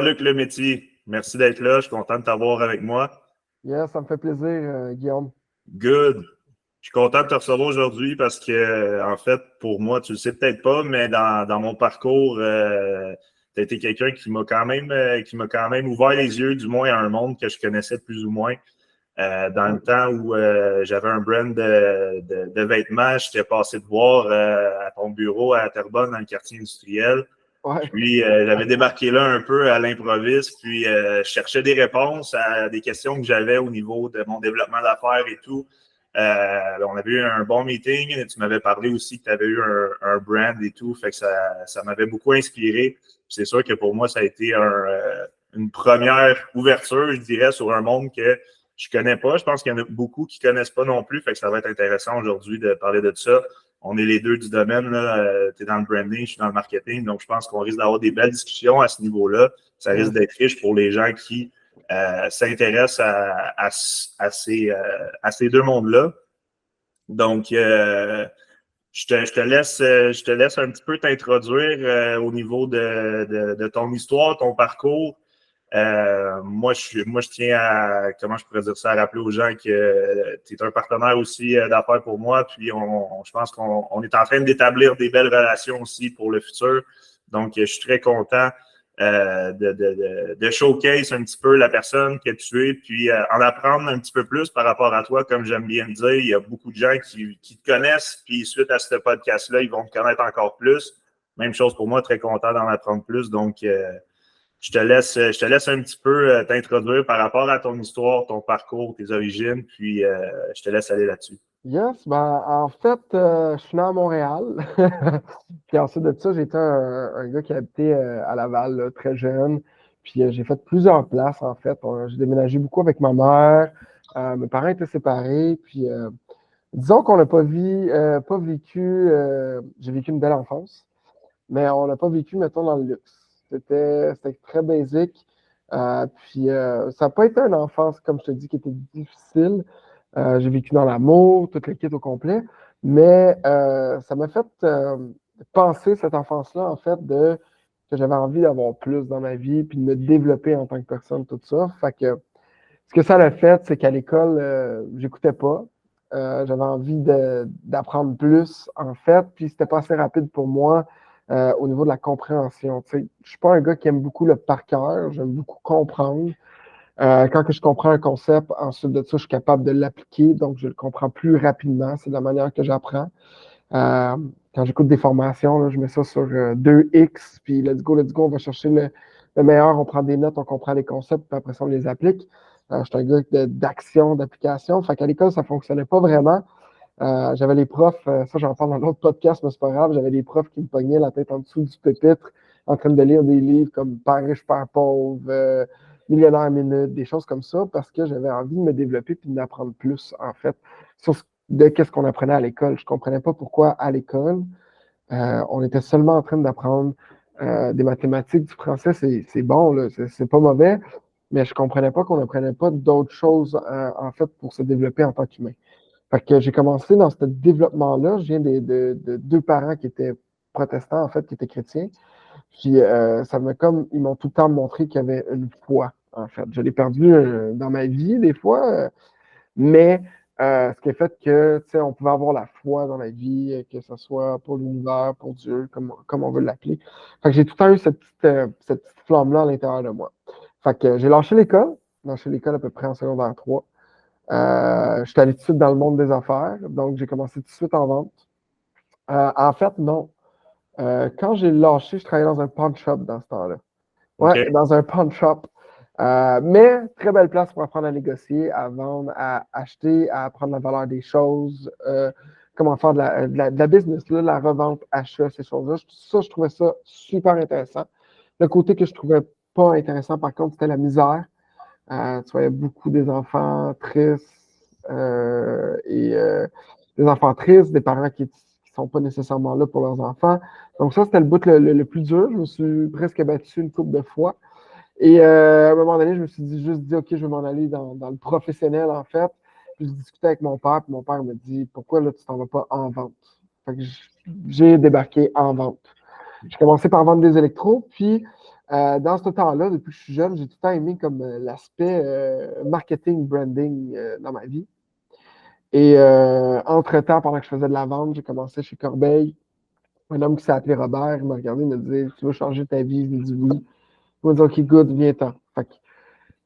Pierre-Luc Lemétier, merci d'être là. Je suis content de t'avoir avec moi. Yes, ça me fait plaisir, Guillaume. Good. Je suis content de te recevoir aujourd'hui parce que, en fait, pour moi, tu le sais peut-être pas, mais dans mon parcours, tu as été quelqu'un qui m'a quand même ouvert les yeux, du moins, à un monde que je connaissais plus ou moins. Dans le temps où j'avais un brand de vêtements, j'étais passé te voir à ton bureau à Terrebonne, dans le quartier industriel. Ouais. Puis, j'avais débarqué là un peu à l'improviste, puis je cherchais des réponses à des questions que j'avais au niveau de mon développement d'affaires et tout. On avait eu un bon meeting. Tu m'avais parlé aussi que tu avais eu un brand et tout, fait que ça m'avait beaucoup inspiré. C'est sûr que pour moi, ça a été une première ouverture, je dirais, sur un monde que je connais pas. Je pense qu'il y en a beaucoup qui connaissent pas non plus, fait que ça va être intéressant aujourd'hui de parler de ça. On est les deux du domaine, tu es dans le branding, je suis dans le marketing, donc je pense qu'on risque d'avoir des belles discussions à ce niveau-là. Ça risque d'être riche pour les gens qui s'intéressent à ces deux mondes-là. Donc, je te laisse un petit peu t'introduire au niveau de ton histoire, ton parcours. Moi, je tiens à, comment je pourrais dire ça, à rappeler aux gens que tu es un partenaire aussi d'affaires pour moi. Puis, je pense qu'on est en train d'établir des belles relations aussi pour le futur. Donc, je suis très content de showcase un petit peu la personne que tu es, puis en apprendre un petit peu plus par rapport à toi. Comme j'aime bien le dire, il y a beaucoup de gens qui te connaissent, puis suite à ce podcast-là, ils vont te connaître encore plus. Même chose pour moi, très content d'en apprendre plus. Donc, je te laisse un petit peu t'introduire par rapport à ton histoire, ton parcours, tes origines, puis je te laisse aller là-dessus. Yes, ben, en fait, je suis né à Montréal. Puis ensuite de ça, j'étais un gars qui habitait à Laval, là, très jeune. Puis j'ai fait plusieurs places, en fait. J'ai déménagé beaucoup avec ma mère. Mes parents étaient séparés. Puis disons qu'on n'a pas vécu. J'ai vécu une belle enfance, mais on n'a pas vécu, mettons, dans le luxe. C'était très basique. Puis ça n'a pas été une enfance, comme je te dis, qui était difficile. J'ai vécu dans l'amour, tout le kit au complet. Mais ça m'a fait penser, cette enfance-là, en fait, que j'avais envie d'avoir plus dans ma vie, puis de me développer en tant que personne, tout ça. Fait que ce que ça a fait, c'est qu'à l'école, j'écoutais pas. J'avais envie d'apprendre plus, en fait, puis c'était pas assez rapide pour moi au niveau de la compréhension. Tu sais, je suis pas un gars qui aime beaucoup le par cœur, j'aime beaucoup comprendre. Quand que je comprends un concept, ensuite de ça, je suis capable de l'appliquer, donc je le comprends plus rapidement. C'est de la manière que j'apprends. Quand j'écoute des formations, là, je mets ça sur 2X, puis let's go, on va chercher le meilleur, on prend des notes, on comprend les concepts, puis après ça, on les applique. Je suis un gars d'action, d'application. Fait qu'à l'école, ça fonctionnait pas vraiment. J'avais les profs, ça j'en parle dans l'autre podcast, mais c'est pas grave, j'avais des profs qui me pognaient la tête en dessous du pupitre en train de lire des livres comme Père riche, Père pauvre, Millionnaire minute, des choses comme ça, parce que j'avais envie de me développer puis d'apprendre plus, en fait, de qu'est-ce qu'on apprenait à l'école. Je comprenais pas pourquoi à l'école, on était seulement en train d'apprendre des mathématiques, du français, c'est bon, là, c'est pas mauvais, mais je comprenais pas qu'on n'apprenait pas d'autres choses, en fait, pour se développer en tant qu'humain. Fait que j'ai commencé dans ce développement-là. Je viens de deux parents qui étaient protestants, en fait, qui étaient chrétiens. Puis ils m'ont tout le temps montré qu'il y avait une foi, en fait. Je l'ai perdu dans ma vie, des fois, mais ce qui a fait que, tu sais, on pouvait avoir la foi dans la vie, que ce soit pour l'univers, pour Dieu, comme on veut l'appeler. Fait que j'ai tout le temps eu cette petite flamme-là à l'intérieur de moi. Fait que j'ai lâché l'école à peu près en secondaire 3. Je suis allé tout de suite dans le monde des affaires, donc j'ai commencé tout de suite en vente. En fait, non. Quand j'ai lâché, je travaillais dans un pawn shop dans ce temps-là. Ouais, Okay. dans un pawn shop. Mais très belle place pour apprendre à négocier, à vendre, à acheter, à apprendre la valeur des choses, comment faire de la business, là, la revente, achat, ces choses-là. Ça, je trouvais ça super intéressant. Le côté que je trouvais pas intéressant, par contre, c'était la misère. Tu voyais beaucoup des enfants tristes des enfants tristes, des parents qui sont pas nécessairement là pour leurs enfants. Donc ça, c'était le bout le plus dur. Je me suis presque battu une couple de fois. Et à un moment donné, je me suis dit, OK, je vais m'en aller dans le professionnel, en fait. Puis je discutais avec mon père, puis mon père me dit, pourquoi là, tu t'en vas pas en vente? Fait que j'ai débarqué en vente. J'ai commencé par vendre des électros, puis Dans ce temps-là, depuis que je suis jeune, j'ai tout le temps aimé comme l'aspect marketing, branding dans ma vie. Et entre-temps, pendant que je faisais de la vente, j'ai commencé chez Corbeil. Un homme qui s'appelait Robert, il m'a regardé, il m'a dit: Tu veux changer ta vie? J'ai dit oui. Il m'a dit: OK, good, viens-t'en. Fait que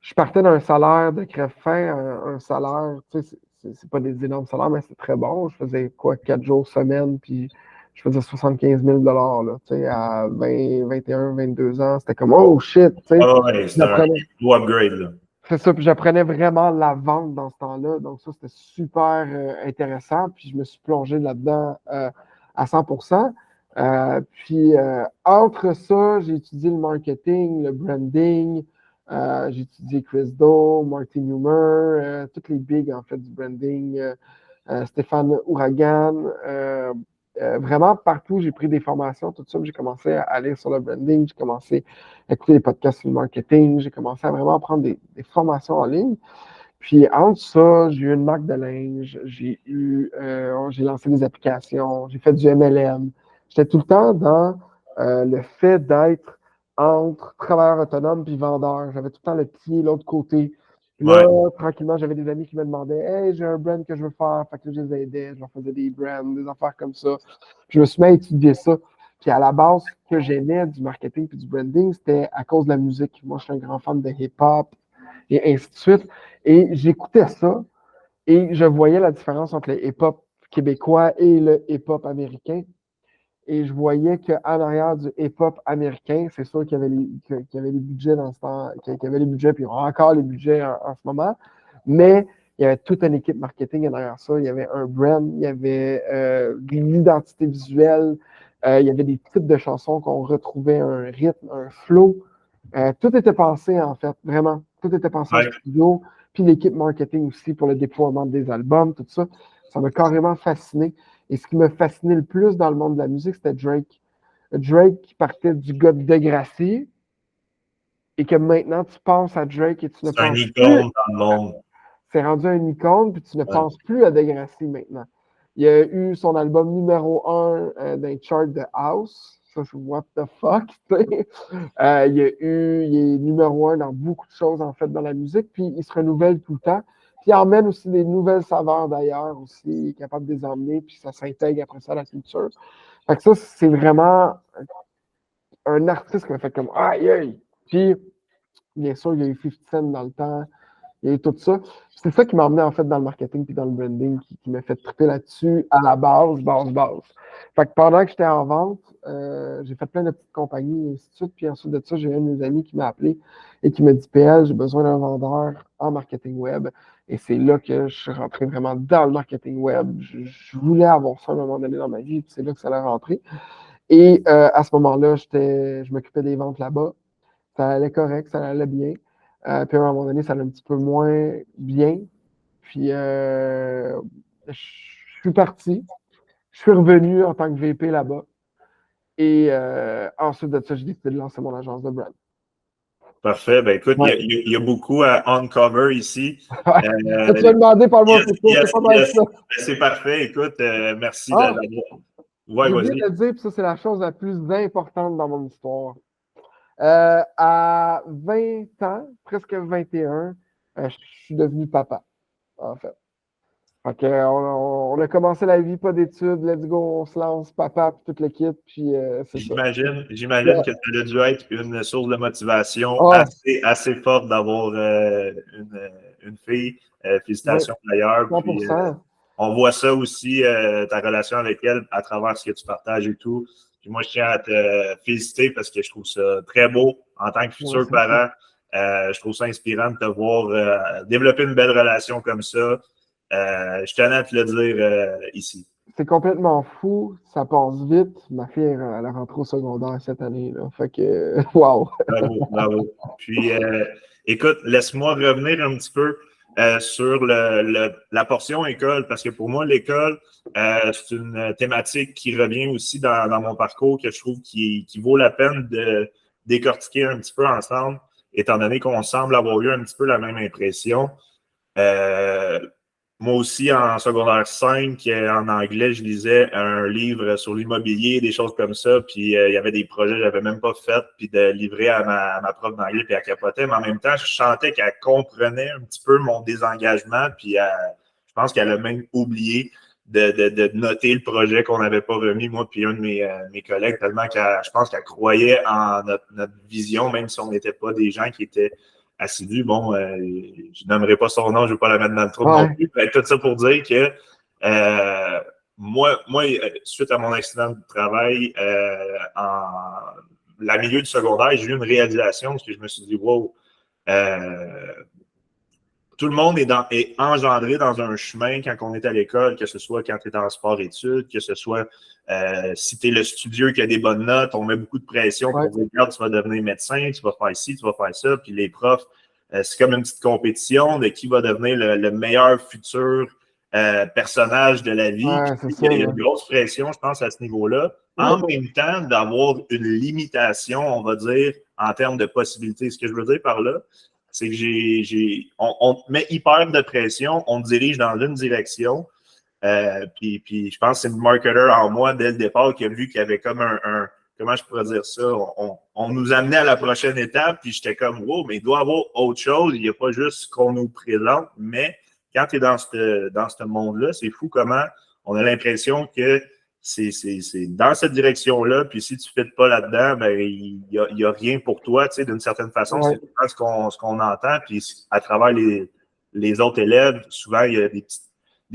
je partais d'un salaire de crève-fin, un salaire, tu sais, c'est pas des énormes salaires, mais c'est très bon. Je faisais quoi, 4 jours semaine, puis je faisais 75 000 là, tu sais, à 20, 21, 22 ans. C'était comme, oh shit, tu sais. Ah ouais, c'est un J'apprenais, gros upgrade, là. c'est ça, puis j'apprenais vraiment la vente dans ce temps-là. Donc ça, c'était super intéressant. Puis je me suis plongé là-dedans à 100%. Entre ça, j'ai étudié le marketing, le branding. J'ai étudié Chris Do, Martin Newmer, toutes les bigs en fait du branding, Stéphane Ouragan. Vraiment partout, j'ai pris des formations, tout ça. J'ai commencé à lire sur le branding, j'ai commencé à écouter des podcasts sur le marketing, j'ai commencé à vraiment prendre des formations en ligne. Puis entre ça, j'ai eu une marque de linge, j'ai lancé des applications, j'ai fait du MLM. J'étais tout le temps dans le fait d'être entre travailleur autonome puis vendeur. J'avais tout le temps le pied de l'autre côté. Puis Ouais. là, tranquillement, j'avais des amis qui me demandaient: Hey, j'ai un brand que je veux faire. Fait que là, je les aidais, je leur faisais des brands, des affaires comme ça. Puis je me suis mis à étudier ça. Puis à la base, ce que j'aimais du marketing puis du branding, c'était à cause de la musique. Moi, je suis un grand fan de hip-hop et ainsi de suite. Et j'écoutais ça et je voyais la différence entre le hip-hop québécois et le hip-hop américain. Et je voyais qu'en arrière du hip-hop américain, c'est sûr qu'il y avait les budgets dans ce temps, qu'il y avait les budgets, puis il y aura encore les budgets en ce moment, mais il y avait toute une équipe marketing derrière ça. Il y avait un brand, il y avait une identité visuelle, il y avait des types de chansons qu'on retrouvait, un rythme, un flow. Tout était pensé, en fait, vraiment. Tout était pensé en Ouais. studio, puis l'équipe marketing aussi pour le déploiement des albums, tout ça. Ça m'a carrément fasciné. Et ce qui m'a fasciné le plus dans le monde de la musique, c'était Drake. Drake qui partait du gars de Degrassi et que maintenant tu penses à Drake et tu ne C'est un penses plus. icône dans le monde. C'est rendu un icône puis tu ne Ouais. penses plus à Degrassi maintenant. Il a eu son album numéro 1 dans les charts de House. Ça, c'est what the fuck, tu sais. Il est numéro 1 dans beaucoup de choses, en fait, dans la musique, puis il se renouvelle tout le temps. Puis il emmène aussi des nouvelles saveurs d'ailleurs aussi, il est capable de les emmener, puis ça s'intègre après ça à la culture. Fait que ça, c'est vraiment un artiste qui m'a fait comme aïe aïe. Puis, bien sûr, il y a eu 50 Cent dans le temps, il y a eu tout ça. C'est ça qui m'a emmené en fait dans le marketing puis dans le branding, qui m'a fait triper là-dessus à la base. Fait que pendant que j'étais en vente, j'ai fait plein de petites compagnies, et ainsi de suite. Puis ensuite de ça, j'ai un de mes amis qui m'a appelé et qui m'a dit: PL, j'ai besoin d'un vendeur en marketing web. Et c'est là que je suis rentré vraiment dans le marketing web. Je voulais avoir ça à un moment donné dans ma vie, puis c'est là que ça allait rentrer. Et à ce moment-là, je m'occupais des ventes là-bas. Ça allait correct, ça allait bien. Puis à un moment donné, ça allait un petit peu moins bien. Puis je suis parti. Je suis revenu en tant que VP là-bas. Et ensuite de ça, j'ai décidé de lancer mon agence de brand. Parfait. Ben écoute, Ouais. il y a beaucoup à uncover ici. Tu m'as demandé, parle-moi un Yes, peu de ça. yes, C'est pas mal yes. ça. Ben, c'est parfait. Écoute, merci Ah, d'avoir. Ouais, j'ai oublié vas-y. de le dire, puis ça, c'est la chose la plus importante dans mon histoire. À 20 ans, presque 21, je suis devenu papa, en fait. Fait que, on a commencé la vie, pas d'études, let's go, on se lance, papa, puis toute l'équipe, puis c'est ça. J'imagine que ça a dû être une source de motivation Ah, assez forte d'avoir une fille. ouais, Félicitations d'ailleurs. Puis 100%. on voit ça aussi, ta relation avec elle, à travers ce que tu partages et tout. Puis moi, je tiens à te féliciter parce que je trouve ça très beau en tant que futur Merci. parent. Je trouve ça inspirant de te voir développer une belle relation comme ça. Je tenais à te le dire ici. C'est complètement fou, ça passe vite. Ma fille, elle a rentré au secondaire cette année, là. Fait que, wow. Bravo, bravo. Puis, écoute, laisse-moi revenir un petit peu sur la portion école, parce que pour moi, l'école, c'est une thématique qui revient aussi dans mon parcours, que je trouve qui vaut la peine de décortiquer un petit peu ensemble, étant donné qu'on semble avoir eu un petit peu la même impression. Euh, moi aussi, en secondaire 5, en anglais, je lisais un livre sur l'immobilier, des choses comme ça, puis il y avait des projets que je n'avais même pas fait, puis de livrer à ma prof d'anglais, puis elle capotait, mais en même temps, je sentais qu'elle comprenait un petit peu mon désengagement, puis je pense qu'elle a même oublié de noter le projet qu'on n'avait pas remis, moi puis un de mes collègues, tellement je pense qu'elle croyait en notre vision, même si on n'était pas des gens qui étaient assidus. Bon, je nommerai pas son nom, je ne vais pas la mettre dans le trou non plus. Tout ça pour dire que moi, suite à mon accident de travail, en la milieu du secondaire, j'ai eu une réalisation parce que je me suis dit, wow, tout le monde est engendré dans un chemin quand on est à l'école, que ce soit quand tu es en sport-études, que ce soit si tu es le studieux qui a des bonnes notes, on met beaucoup de pression pour dire, regarde, tu vas devenir médecin, tu vas faire ci, tu vas faire ça. Puis les profs, c'est comme une petite compétition de qui va devenir le meilleur futur personnage de la vie. Il y a une grosse pression, je pense, à ce niveau-là. En même temps, d'avoir une limitation, on va dire, en termes de possibilités. Ce que je veux dire par là, c'est que on te met hyper de pression, on te dirige dans une direction. Puis je pense que c'est le marketeur en moi, dès le départ, qui a vu qu'il y avait comme comment je pourrais dire ça, on nous amenait à la prochaine étape, puis j'étais comme, wow, mais il doit y avoir autre chose, il n'y a pas juste ce qu'on nous présente, mais quand tu es dans ce monde-là, c'est fou comment on a l'impression que c'est dans cette direction-là, puis si tu ne fais pas là-dedans, ben il y a rien pour toi, tu sais, d'une certaine façon, c'est ce qu'on entend, puis à travers les autres élèves, souvent, il y a des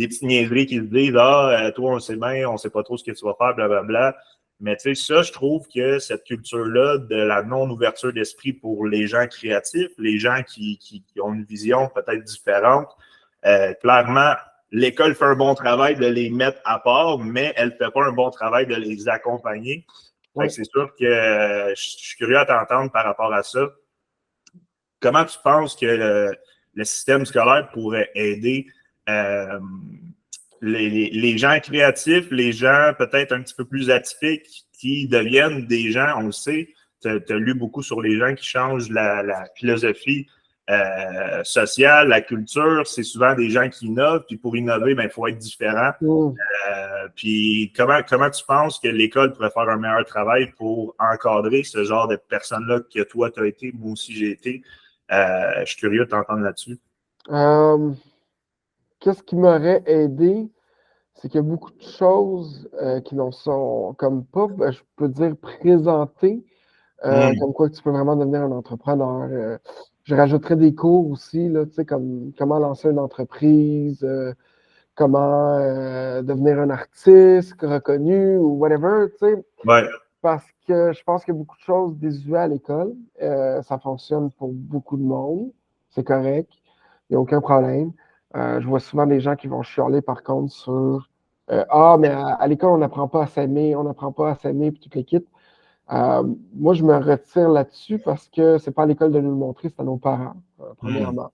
petites niaiseries qui se disent, toi, on sait bien, on ne sait pas trop ce que tu vas faire, blablabla. Mais tu sais, ça, je trouve que cette culture-là de la non-ouverture d'esprit pour les gens créatifs, les gens qui ont une vision peut-être différente, clairement, l'école fait un bon travail de les mettre à part, mais elle ne fait pas un bon travail de les accompagner. C'est sûr que je suis curieux à t'entendre par rapport à ça. Comment tu penses que le système scolaire pourrait aider les gens créatifs, les gens peut-être un petit peu plus atypiques qui deviennent des gens, on le sait, tu as lu beaucoup sur les gens qui changent la philosophie sociale, la culture, c'est souvent des gens qui innovent, puis pour innover, il faut être différent. Puis comment tu penses que l'école pourrait faire un meilleur travail pour encadrer ce genre de personnes-là que toi, tu as été, moi aussi j'ai été? Je suis curieux de t'entendre là-dessus. Qu'est-ce qui m'aurait aidé? C'est qu'il y a beaucoup de choses qui n'en sont comme pas, je peux dire, présentées, comme quoi tu peux vraiment devenir un entrepreneur. Je rajouterais des cours aussi, là, comme comment lancer une entreprise, comment devenir un artiste reconnu ou whatever, parce que je pense qu'il y a beaucoup de choses désuètes à l'école. Ça fonctionne pour beaucoup de monde. C'est correct. Il n'y a aucun problème. Je vois souvent des gens qui vont chialer, par contre, sur mais à l'école, on n'apprend pas à s'aimer, puis toute l'équipe. Moi, je me retire là-dessus parce que c'est pas à l'école de nous le montrer, c'est à nos parents, premièrement.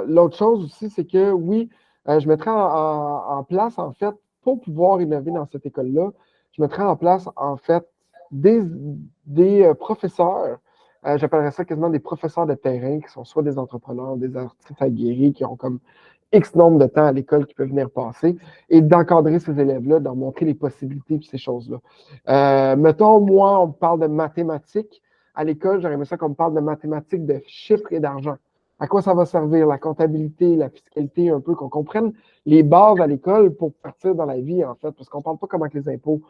L'autre chose aussi, c'est que oui, je mettrais en place, en fait, pour pouvoir innover dans cette école-là, je mettrais en place, en fait, des professeurs, j'appellerais ça quasiment des professeurs de terrain, qui sont soit des entrepreneurs, des artistes aguerris, qui ont comme X nombre de temps à l'école qui peuvent venir passer, et d'encadrer ces élèves-là, d'en montrer les possibilités de ces choses-là. Mettons, moi, on me parle de mathématiques. À l'école, j'aurais aimé ça qu'on me parle de mathématiques, de chiffres et d'argent. À quoi ça va servir, la comptabilité, la fiscalité, un peu, qu'on comprenne les bases à l'école pour partir dans la vie, en fait, parce qu'on ne parle pas comment que les impôts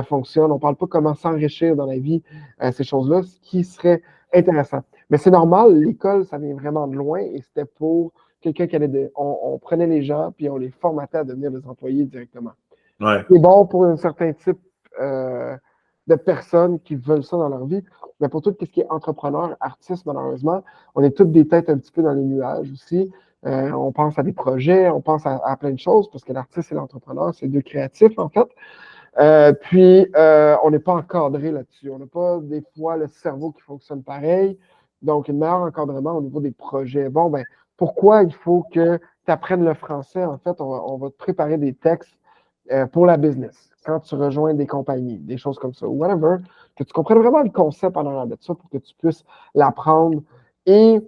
fonctionnent, on ne parle pas comment s'enrichir dans la vie, ces choses-là, ce qui serait intéressant. Mais c'est normal, l'école, ça vient vraiment de loin et c'était pour quelqu'un qui allait on prenait les gens puis on les formatait à devenir des employés directement. C'est bon pour un certain type de personnes qui veulent ça dans leur vie, mais pour tout ce qui est entrepreneur, artiste, malheureusement, on est toutes des têtes un petit peu dans les nuages aussi. On pense à des projets, on pense à plein de choses, parce que l'artiste et l'entrepreneur, c'est deux créatifs, en fait. Puis, on n'est pas encadré là-dessus. On n'a pas, des fois, le cerveau qui fonctionne pareil. Donc, un meilleur encadrement au niveau des projets. Bon, ben, pourquoi il faut que tu apprennes le français? En fait, on va te préparer des textes pour la business, quand tu rejoins des compagnies, des choses comme ça, whatever, que tu comprennes vraiment le concept en arrière de ça pour que tu puisses l'apprendre et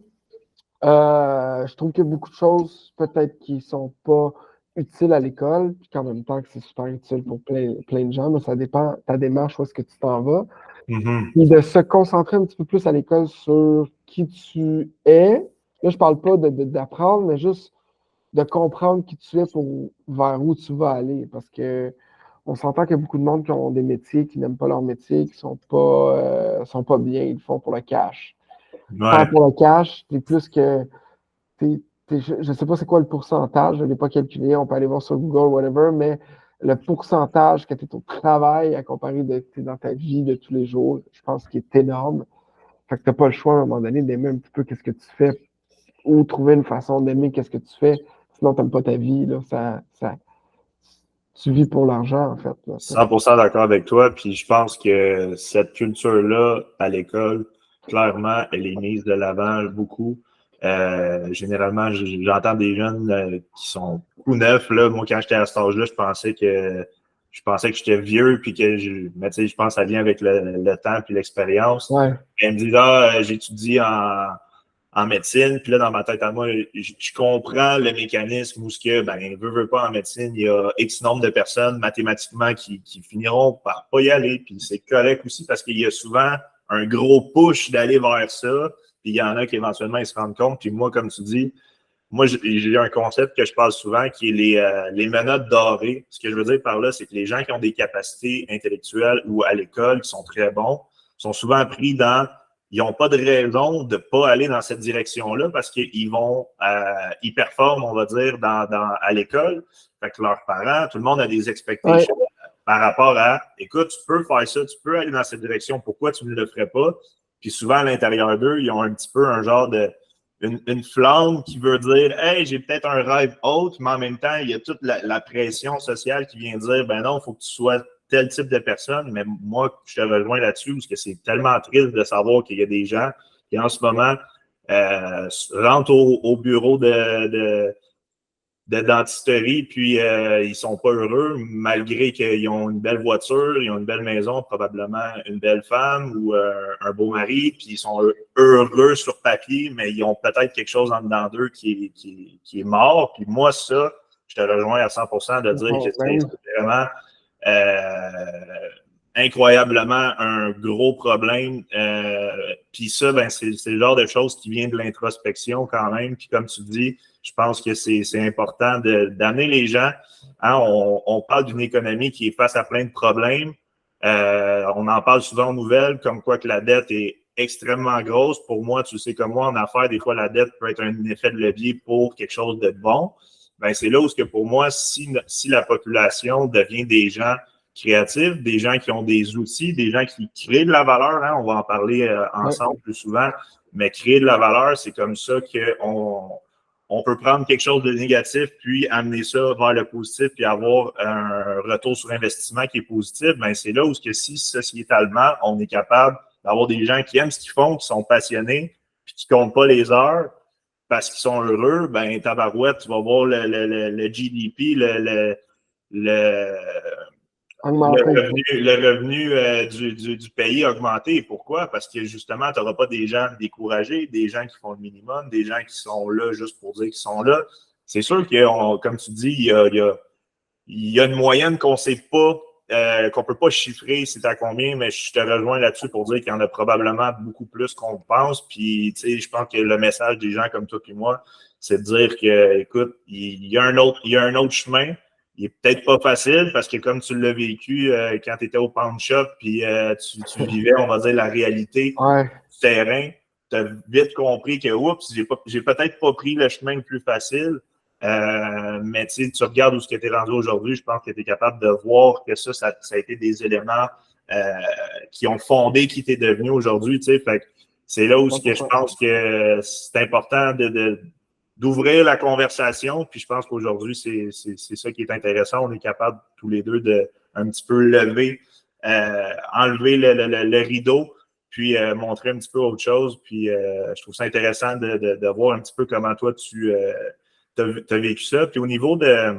Je trouve qu'il y a beaucoup de choses peut-être qui sont pas utiles à l'école, puis qu'en même temps que c'est super utile pour plein de gens, mais ça dépend de ta démarche, où est-ce que tu t'en vas. Mhm. Et de se concentrer un petit peu plus à l'école sur qui tu es. Là, je parle pas d'apprendre, mais juste de comprendre qui tu es pour vers où tu vas aller. Parce que on s'entend qu'il y a beaucoup de monde qui ont des métiers, qui n'aiment pas leur métier, qui sont pas bien, ils le font pour le cash. Faire Ouais. pour le cash, c'est plus que je ne sais pas c'est quoi le pourcentage, je ne l'ai pas calculé, on peut aller voir sur Google, whatever, mais le pourcentage que tu es au travail à comparer de t'es dans ta vie de tous les jours, je pense qu'il est énorme. Fait que tu n'as pas le choix à un moment donné d'aimer un petit peu qu'est-ce que tu fais ou trouver une façon d'aimer qu'est-ce que tu fais. Sinon, tu n'aimes pas ta vie. Là, tu vis pour l'argent, en fait. Là, 100% d'accord avec toi. Puis je pense que cette culture-là, à l'école, clairement, elle est mise de l'avant beaucoup. Généralement, j'entends des jeunes qui sont tout neufs. Là. Moi, quand j'étais à cet âge-là, je pensais que j'étais vieux, puis mais tu sais, je pense que ça vient avec le temps puis l'expérience. ouais. Ils me disent, ah, j'étudie en médecine. Puis là, dans ma tête à moi, je comprends le mécanisme où ce que, ben, veut pas en médecine, il y a X nombre de personnes mathématiquement qui finiront par pas y aller. Puis c'est correct aussi parce qu'il y a souvent un gros push d'aller vers ça. Puis il y en a qui éventuellement ils se rendent compte. Puis moi, comme tu dis, moi, j'ai un concept que je parle souvent qui est les menottes dorées. Ce que je veux dire par là, c'est que les gens qui ont des capacités intellectuelles ou à l'école, qui sont très bons, sont souvent pris dans ils n'ont pas de raison de ne pas aller dans cette direction-là parce ils performent, on va dire, à l'école. Fait que leurs parents, tout le monde a des Ouais. expectations par rapport à, écoute, tu peux faire ça, tu peux aller dans cette direction, pourquoi tu ne le ferais pas? Puis souvent, à l'intérieur d'eux, ils ont un petit peu un genre une flamme qui veut dire, hey, j'ai peut-être un rêve autre, mais en même temps, il y a toute la pression sociale qui vient dire, ben non, il faut que tu sois tel type de personne, mais moi, je te rejoins là-dessus parce que c'est tellement triste de savoir qu'il y a des gens qui, en ce moment, rentrent au bureau de dentisterie, puis ils sont pas heureux, malgré qu'ils ont une belle voiture, ils ont une belle maison, probablement une belle femme ou un beau mari, puis ils sont heureux sur papier, mais ils ont peut-être quelque chose en dedans d'eux qui est mort. Puis moi, ça, je te rejoins à 100% de dire que Ben oui. c'est vraiment incroyablement un gros problème. Puis ça, ben, c'est le genre de choses qui vient de l'introspection quand même. Puis comme tu dis, je pense que c'est important d'amener les gens. Hein, on parle d'une économie qui est face à plein de problèmes. On en parle souvent aux nouvelles, comme quoi que la dette est extrêmement grosse. Pour moi, tu sais comme moi, en affaires, des fois, la dette peut être un effet de levier pour quelque chose de bon. Ben, c'est là où, que pour moi, si la population devient des gens créatifs, des gens qui ont des outils, des gens qui créent de la valeur, hein, on va en parler Ouais. ensemble plus souvent, mais créer de la valeur, c'est comme ça qu'on peut prendre quelque chose de négatif, puis amener ça vers le positif, puis avoir un retour sur investissement qui est positif. Ben, c'est là où, que si sociétalement, on est capable d'avoir des gens qui aiment ce qu'ils font, qui sont passionnés, puis qui ne comptent pas les heures, parce qu'ils sont heureux, ben tabarouette, tu vas voir le GDP, le, Augmenter. le revenu du pays augmenter. Pourquoi? Parce que justement, tu n'auras pas des gens découragés, des gens qui font le minimum, des gens qui sont là juste pour dire qu'ils sont là. C'est sûr que, comme tu dis, il y a une moyenne qu'on ne sait pas, qu'on ne peut pas chiffrer c'est à combien, mais je te rejoins là-dessus pour dire qu'il y en a probablement beaucoup plus qu'on pense. Puis, tu sais, je pense que le message des gens comme toi et moi, c'est de dire que, écoute, il y a un autre chemin. Il est peut-être pas facile parce que comme tu l'as vécu quand tu étais au pawn shop, puis tu vivais, on va dire, la réalité Ouais. du terrain, tu as vite compris que, oups, j'ai peut-être pas pris le chemin le plus facile. Mais tu regardes où ce qui était rendu aujourd'hui, je pense que tu es capable de voir que ça a été des éléments qui ont fondé qui t'es devenu aujourd'hui. C'est là où ce que je 100%. pense que c'est important d'ouvrir la conversation. Puis je pense qu'aujourd'hui, c'est ça qui est intéressant. On est capable tous les deux de un petit peu enlever le rideau, puis montrer un petit peu autre chose. Puis je trouve ça intéressant de voir un petit peu comment toi tu as vécu ça. Puis au niveau de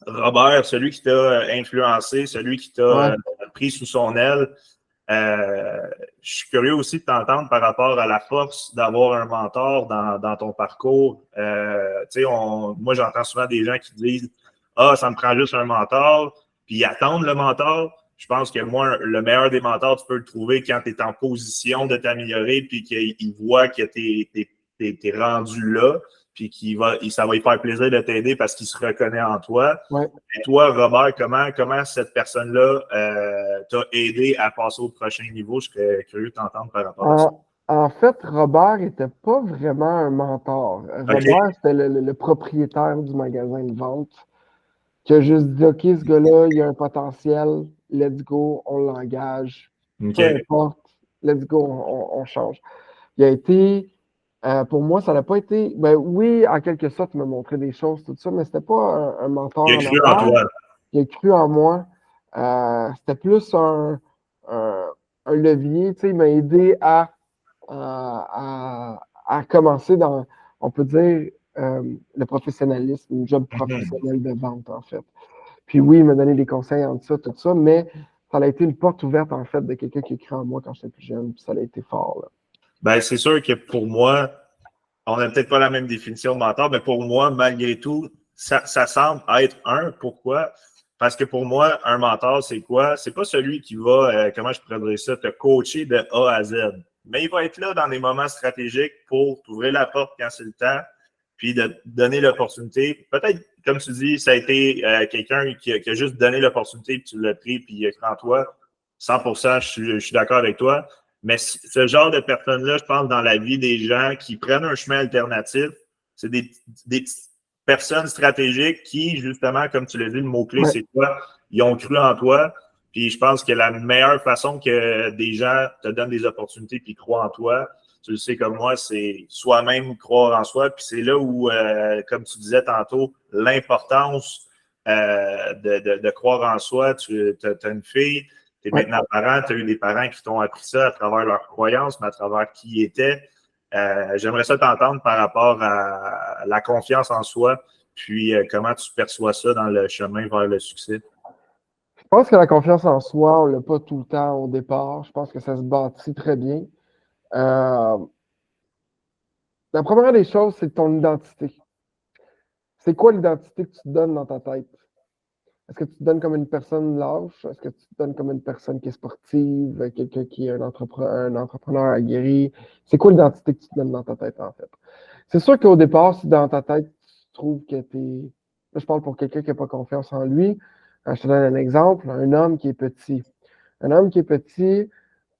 Robert, celui qui t'a influencé, celui qui t'a Ouais. pris sous son aile, Je suis curieux aussi de t'entendre par rapport à la force d'avoir un mentor dans ton parcours. Moi, j'entends souvent des gens qui disent « Ah, ça me prend juste un mentor », puis ils attendent le mentor. Je pense que moi, le meilleur des mentors, tu peux le trouver quand tu es en position de t'améliorer, puis qu'il voit que tu es rendu là, puis ça va lui faire plaisir de t'aider parce qu'il se reconnaît en toi. Ouais. Et toi, Robert, comment cette personne-là t'a aidé à passer au prochain niveau? Je serais curieux de t'entendre par rapport à ça. En fait, Robert n'était pas vraiment un mentor. Robert, c'était le propriétaire du magasin de vente qui a juste dit, OK, ce gars-là, il a un potentiel, let's go, on l'engage. Peu importe, let's go, on change. Il a été, pour moi, ça n'a pas été, ben oui, en quelque sorte, il m'a montré des choses, tout ça, mais c'était pas un mentor. Il a cru en toi. Il a cru en moi. C'était plus un levier, tu sais, il m'a aidé à commencer dans, on peut dire, le professionnalisme, un job professionnel de vente, en fait. Puis oui, il m'a donné des conseils en ça, tout ça, mais ça a été une porte ouverte, en fait, de quelqu'un qui a cru en moi quand j'étais plus jeune, puis ça a été fort, là. Ben, c'est sûr que pour moi, on n'a peut-être pas la même définition de mentor, mais pour moi, malgré tout, ça semble être un. Pourquoi? Parce que pour moi, un mentor, c'est quoi? C'est pas celui qui va, comment je pourrais dire ça, te coacher de A à Z. Mais il va être là dans des moments stratégiques pour t'ouvrir la porte quand c'est le temps, puis de donner l'opportunité. Peut-être, comme tu dis, ça a été quelqu'un qui a juste donné l'opportunité, puis tu l'as pris, puis il a cru en toi. 100%, je suis d'accord avec toi. Mais ce genre de personnes-là, je pense, dans la vie des gens qui prennent un chemin alternatif, c'est des personnes stratégiques qui, justement, comme tu l'as dit, le mot-clé, c'est quoi? Ils ont cru en toi. Puis je pense que la meilleure façon que des gens te donnent des opportunités puis croient en toi, tu le sais comme moi, c'est soi-même croire en soi. Puis c'est là où, comme tu disais tantôt, l'importance de croire en soi. Tu as une fille, tu es maintenant parent, tu as eu des parents qui t'ont appris ça à travers leurs croyances, mais à travers qui ils étaient. J'aimerais ça t'entendre par rapport à la confiance en soi, puis comment tu perçois ça dans le chemin vers le succès. Je pense que la confiance en soi, on ne l'a pas tout le temps au départ. Je pense que ça se bâtit très bien. La première des choses, c'est ton identité. C'est quoi l'identité que tu te donnes dans ta tête? Est-ce que tu te donnes comme une personne lâche? Est-ce que tu te donnes comme une personne qui est sportive, quelqu'un qui est un entrepreneur aguerri? C'est quoi l'identité que tu te donnes dans ta tête, en fait? C'est sûr qu'au départ, si dans ta tête, tu trouves que t'es... Là, je parle pour quelqu'un qui n'a pas confiance en lui. Je te donne un exemple, un homme qui est petit. Un homme qui est petit,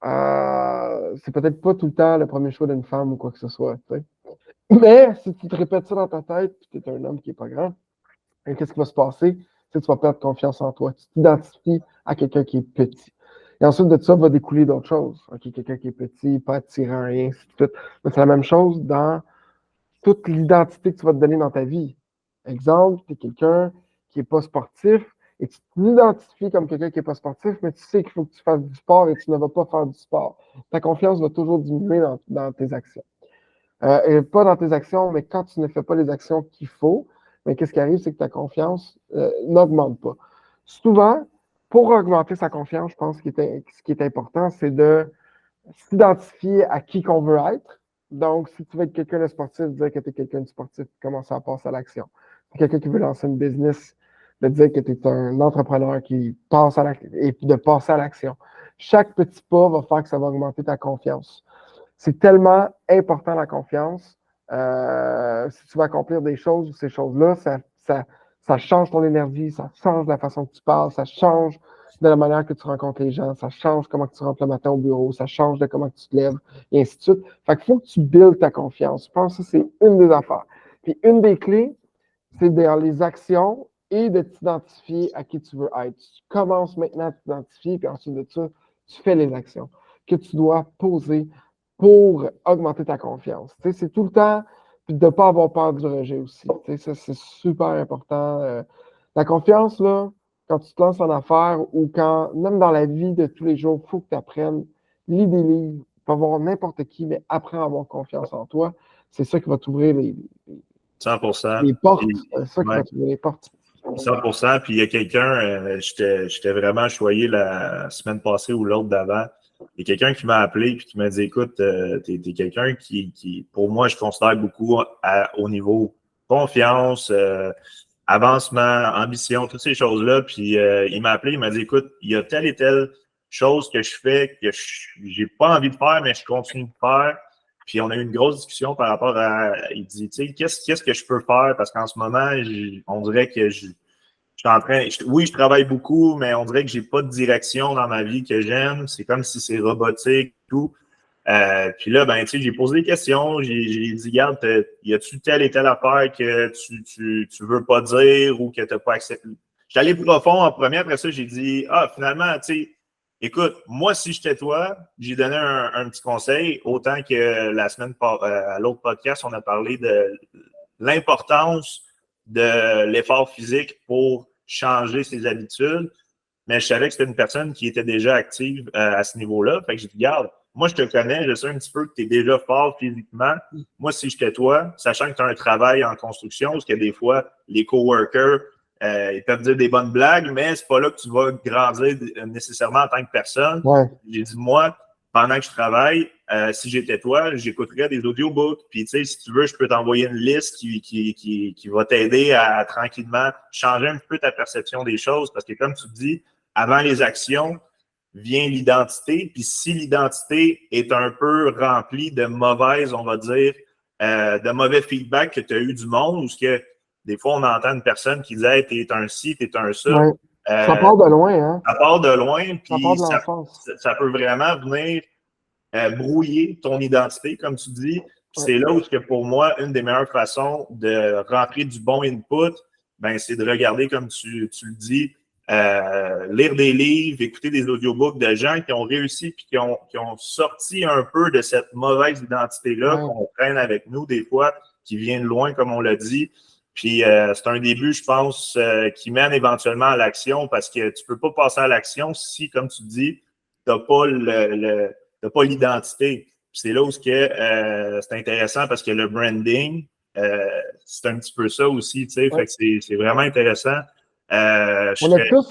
c'est peut-être pas tout le temps le premier choix d'une femme ou quoi que ce soit, tu sais. Mais si tu te répètes ça dans ta tête, puis tu es un homme qui n'est pas grand, qu'est-ce qui va se passer? C'est que tu vas perdre confiance en toi. Tu t'identifies à quelqu'un qui est petit. Et ensuite de ça, va découler d'autres choses. OK, quelqu'un qui est petit, pas attirant, rien, ainsi de suite. Mais c'est la même chose dans toute l'identité que tu vas te donner dans ta vie. Exemple, tu es quelqu'un qui n'est pas sportif et tu t'identifies comme quelqu'un qui n'est pas sportif, mais tu sais qu'il faut que tu fasses du sport et tu ne vas pas faire du sport. Ta confiance va toujours diminuer dans tes actions. Et pas dans tes actions, mais quand tu ne fais pas les actions qu'il faut, mais qu'est-ce qui arrive, c'est que ta confiance n'augmente pas. Souvent, pour augmenter sa confiance, je pense que ce qui est important, c'est de s'identifier à qui qu'on veut être. Donc, si tu veux être quelqu'un de sportif, dire que tu es quelqu'un de sportif, commencer à passer à l'action. Si quelqu'un qui veut lancer une business, de dire que tu es un entrepreneur qui passe à l'action et de passer à l'action. Chaque petit pas va faire que ça va augmenter ta confiance. C'est tellement important la confiance. Si tu veux accomplir des choses ou ces choses-là, ça change ton énergie, ça change la façon que tu parles, ça change de la manière que tu rencontres les gens, ça change comment tu rentres le matin au bureau, ça change de comment tu te lèves, et ainsi de suite. Fait qu'il faut que tu builds ta confiance. Je pense que c'est une des affaires. Puis une des clés, c'est dans les actions et de t'identifier à qui tu veux être. Tu commences maintenant à t'identifier, puis ensuite de ça, tu fais les actions que tu dois poser pour augmenter ta confiance. Tu sais, c'est tout le temps, puis de ne pas avoir peur du rejet aussi. Tu sais, ça, c'est super important. La confiance, là, quand tu te lances en affaires ou quand, même dans la vie de tous les jours, il faut que tu apprennes, lis des livres, tu peux avoir n'importe qui, mais apprends à avoir confiance en toi. C'est ça qui va t'ouvrir 100%. les portes. C'est ça qui va t'ouvrir les portes. 100%. Puis il y a quelqu'un, j'étais vraiment choyé la semaine passée ou l'autre d'avant. il y a quelqu'un qui m'a appelé et qui m'a dit, écoute, t'es quelqu'un qui, pour moi, je considère beaucoup au niveau confiance, avancement, ambition, toutes ces choses-là. Puis il m'a appelé, il m'a dit, écoute, il y a telle et telle chose que je fais que j'ai pas envie de faire, mais je continue de faire. Puis on a eu une grosse discussion par rapport à, il dit, tu sais, qu'est-ce que je peux faire? Parce qu'en ce moment, on dirait que je suis en train, oui, je travaille beaucoup, mais on dirait que j'ai pas de direction dans ma vie que j'aime. C'est comme si c'est robotique, tout. Puis là, ben, tu sais, j'ai posé des questions. J'ai dit, regarde, y a-tu telle et telle affaire que tu veux pas dire ou que t'as pas accepté? J'étais allé profond en premier. Après ça, j'ai dit, finalement, tu sais, écoute, moi, si j'étais toi, j'ai donné un petit conseil. Autant que la semaine, à l'autre podcast, on a parlé de l'importance de l'effort physique pour changer ses habitudes. Mais je savais que c'était une personne qui était déjà active à ce niveau-là. Fait que j'ai dit, regarde, moi, je te connais, je sais un petit peu que tu es déjà fort physiquement. Moi, si j'étais toi, sachant que tu as un travail en construction, parce que des fois, les coworkers, ils peuvent dire des bonnes blagues, mais c'est pas là que tu vas grandir nécessairement en tant que personne. Ouais. J'ai dit, moi, pendant que je travaille, si j'étais toi, j'écouterais des audiobooks. Puis, tu sais, si tu veux, je peux t'envoyer une liste qui va t'aider à tranquillement changer un petit peu ta perception des choses. Parce que, comme tu dis, avant les actions vient l'identité. Puis, si l'identité est un peu remplie de mauvaises, on va dire, de mauvais feedback que tu as eu du monde, ou ce que des fois, on entend une personne qui dit hey, t'es un ci, t'es un ça. Ouais. Ça part de loin, hein? Ça part de loin, Ça part puis de l'enfance. ça peut vraiment venir brouiller ton identité, comme tu dis. Puis c'est là où, que pour moi, une des meilleures façons de rentrer du bon input, ben, c'est de regarder, comme tu le dis, lire des livres, écouter des audiobooks de gens qui ont réussi puis qui ont sorti un peu de cette mauvaise identité-là qu'on traîne avec nous des fois, qui vient de loin, comme on l'a dit. Puis c'est un début, je pense, qui mène éventuellement à l'action parce que tu peux pas passer à l'action si, comme tu dis, tu n'as pas l'identité. C'est là où c'est intéressant parce que le branding, c'est un petit peu ça aussi, tu sais. Fait que c'est vraiment intéressant. On a tous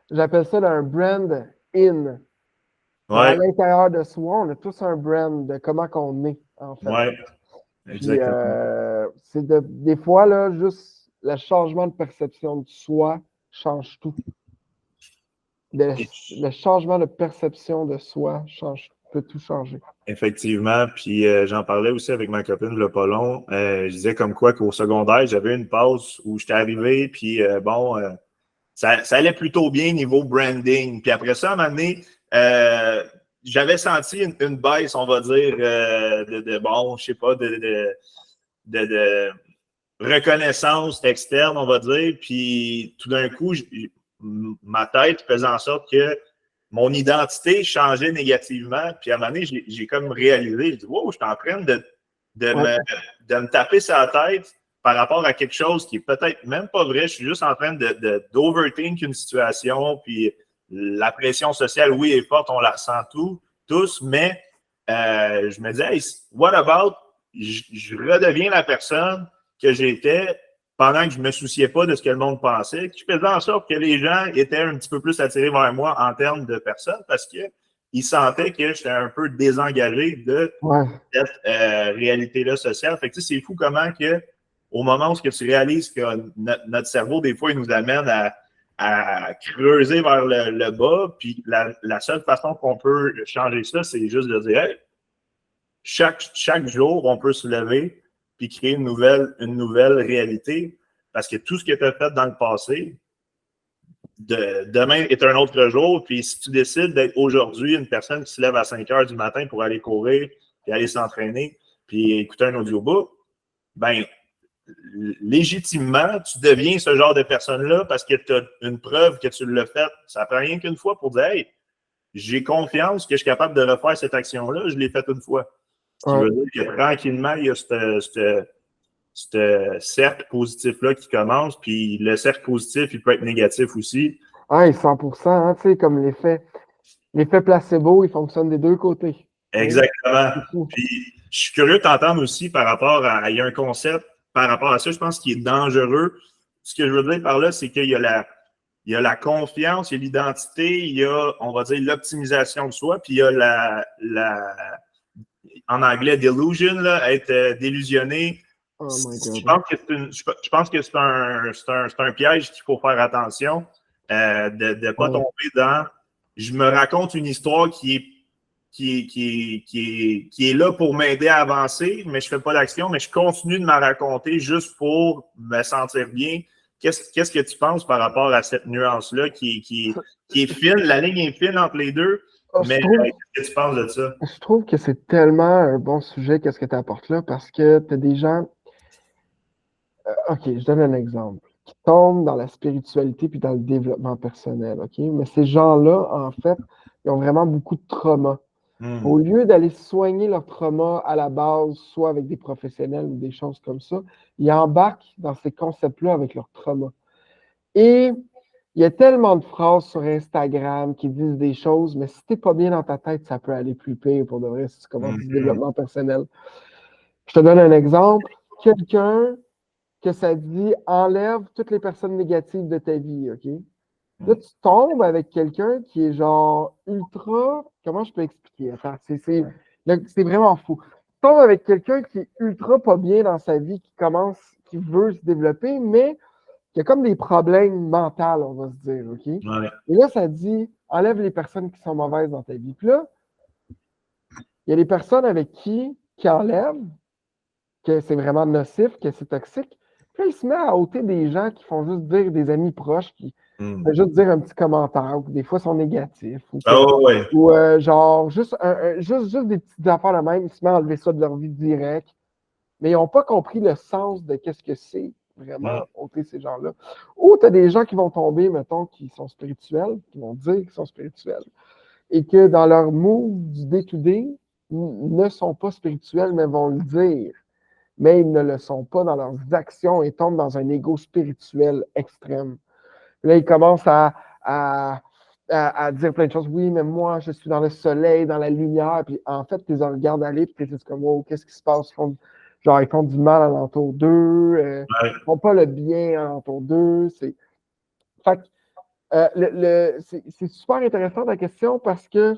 j'appelle ça un brand in. À l'intérieur de soi, on a tous un brand de comment qu'on est, en fait. Oui, exactement. Puis, c'est des fois, là, juste le changement de perception de soi change tout. Le changement de perception de soi peut tout changer. Effectivement. Puis j'en parlais aussi avec ma copine le pas long. Je disais comme quoi qu'au secondaire, j'avais une pause où j'étais arrivé, puis ça allait plutôt bien niveau branding. Puis après ça, à un moment donné, j'avais senti une baisse, on va dire, je sais pas, de reconnaissance externe, on va dire. Puis tout d'un coup, ma tête faisait en sorte que mon identité changeait négativement. Puis à un moment donné, j'ai comme réalisé, je dis, wow, je suis en train de me taper sa tête par rapport à quelque chose qui est peut-être même pas vrai. Je suis juste en train d'overthink une situation. Puis la pression sociale, oui, est forte, on la ressent tous, mais je me dis, hey, what about, je redeviens la personne que j'étais pendant que je ne me souciais pas de ce que le monde pensait, qui faisait en sorte que les gens étaient un petit peu plus attirés vers moi en termes de personnes parce qu'ils sentaient que j'étais un peu désengagé de cette réalité-là sociale. Fait que c'est fou comment que, au moment où tu réalises que notre cerveau, des fois, il nous amène à creuser vers le bas, puis la seule façon qu'on peut changer ça, c'est juste de dire hey, chaque jour, on peut se lever puis créer une nouvelle réalité. Parce que tout ce que tu as fait dans le passé, demain est un autre jour. Puis si tu décides d'être aujourd'hui une personne qui se lève à 5 heures du matin pour aller courir, puis aller s'entraîner, puis écouter un audiobook, ben légitimement, tu deviens ce genre de personne-là parce que tu as une preuve que tu l'as fait. Ça ne prend rien qu'une fois pour dire hey, j'ai confiance que je suis capable de refaire cette action-là, je l'ai faite une fois. Ce qui veut dire que tranquillement, il y a ce cercle positif-là qui commence, puis le cercle positif, il peut être négatif aussi. Oui, 100%, hein, tu sais, comme l'effet placebo, il fonctionne des deux côtés. Exactement. Puis, je suis curieux de t'entendre aussi par rapport à, il y a un concept par rapport à ça, je pense, qui est dangereux. Ce que je veux dire par là, c'est qu'il y a il y a la confiance, il y a l'identité, il y a, on va dire, l'optimisation de soi, puis il y a en anglais, delusion, là, être délusionné. Oh my Je God. pense que c'est un piège qu'il faut faire attention de ne pas tomber dans. Je me raconte une histoire qui est là pour m'aider à avancer, mais je ne fais pas d'action, mais je continue de me raconter juste pour me sentir bien. Qu'est-ce que tu penses par rapport à cette nuance-là qui est fine? La ligne est fine entre les deux, mais qu'est-ce que tu penses de ça? Je trouve que c'est tellement un bon sujet, qu'est-ce que tu apportes là, parce que tu as des gens. OK, je donne un exemple, qui tombent dans la spiritualité puis dans le développement personnel, OK? Mais ces gens-là, en fait, ils ont vraiment beaucoup de trauma. Au lieu d'aller soigner leur trauma à la base, soit avec des professionnels ou des choses comme ça, ils embarquent dans ces concepts-là avec leur trauma. Et il y a tellement de phrases sur Instagram qui disent des choses, mais si tu n'es pas bien dans ta tête, ça peut aller plus pire pour de vrai si tu commences du développement personnel. Je te donne un exemple. Quelqu'un que ça dit enlève toutes les personnes négatives de ta vie, OK? Là, tu tombes avec quelqu'un qui est genre ultra. Comment je peux expliquer? Attends, c'est vraiment fou. Tu tombes avec quelqu'un qui est ultra pas bien dans sa vie, qui veut se développer, mais qui a comme des problèmes mentaux, on va se dire, OK? Ouais. Et là, ça dit enlève les personnes qui sont mauvaises dans ta vie. Puis là, il y a des personnes avec qui enlèvent, que c'est vraiment nocif, que c'est toxique. Puis là, il se met à ôter des gens qui font juste dire des amis proches qui font juste dire un petit commentaire, ou des fois sont négatifs. Ou genre, juste des petites affaires de même, il se met à enlever ça de leur vie directe. Mais ils n'ont pas compris le sens de qu'est-ce que c'est vraiment ôter ces gens-là. Ou tu as des gens qui vont tomber, mettons, qui sont spirituels, qui vont dire qu'ils sont spirituels, et que dans leur move du day-to-day, ne sont pas spirituels, mais vont le dire. Mais ils ne le sont pas dans leurs actions et tombent dans un ego spirituel extrême. Là, ils commencent à dire plein de choses. Oui, mais moi, je suis dans le soleil, dans la lumière. Puis en fait, tu les regardes aller, puis tu es juste comme, wow, qu'est-ce qui se passe? Ils font du mal alentour d'eux. Ils font pas le bien alentour d'eux. Fait que, c'est super intéressant ta question parce que.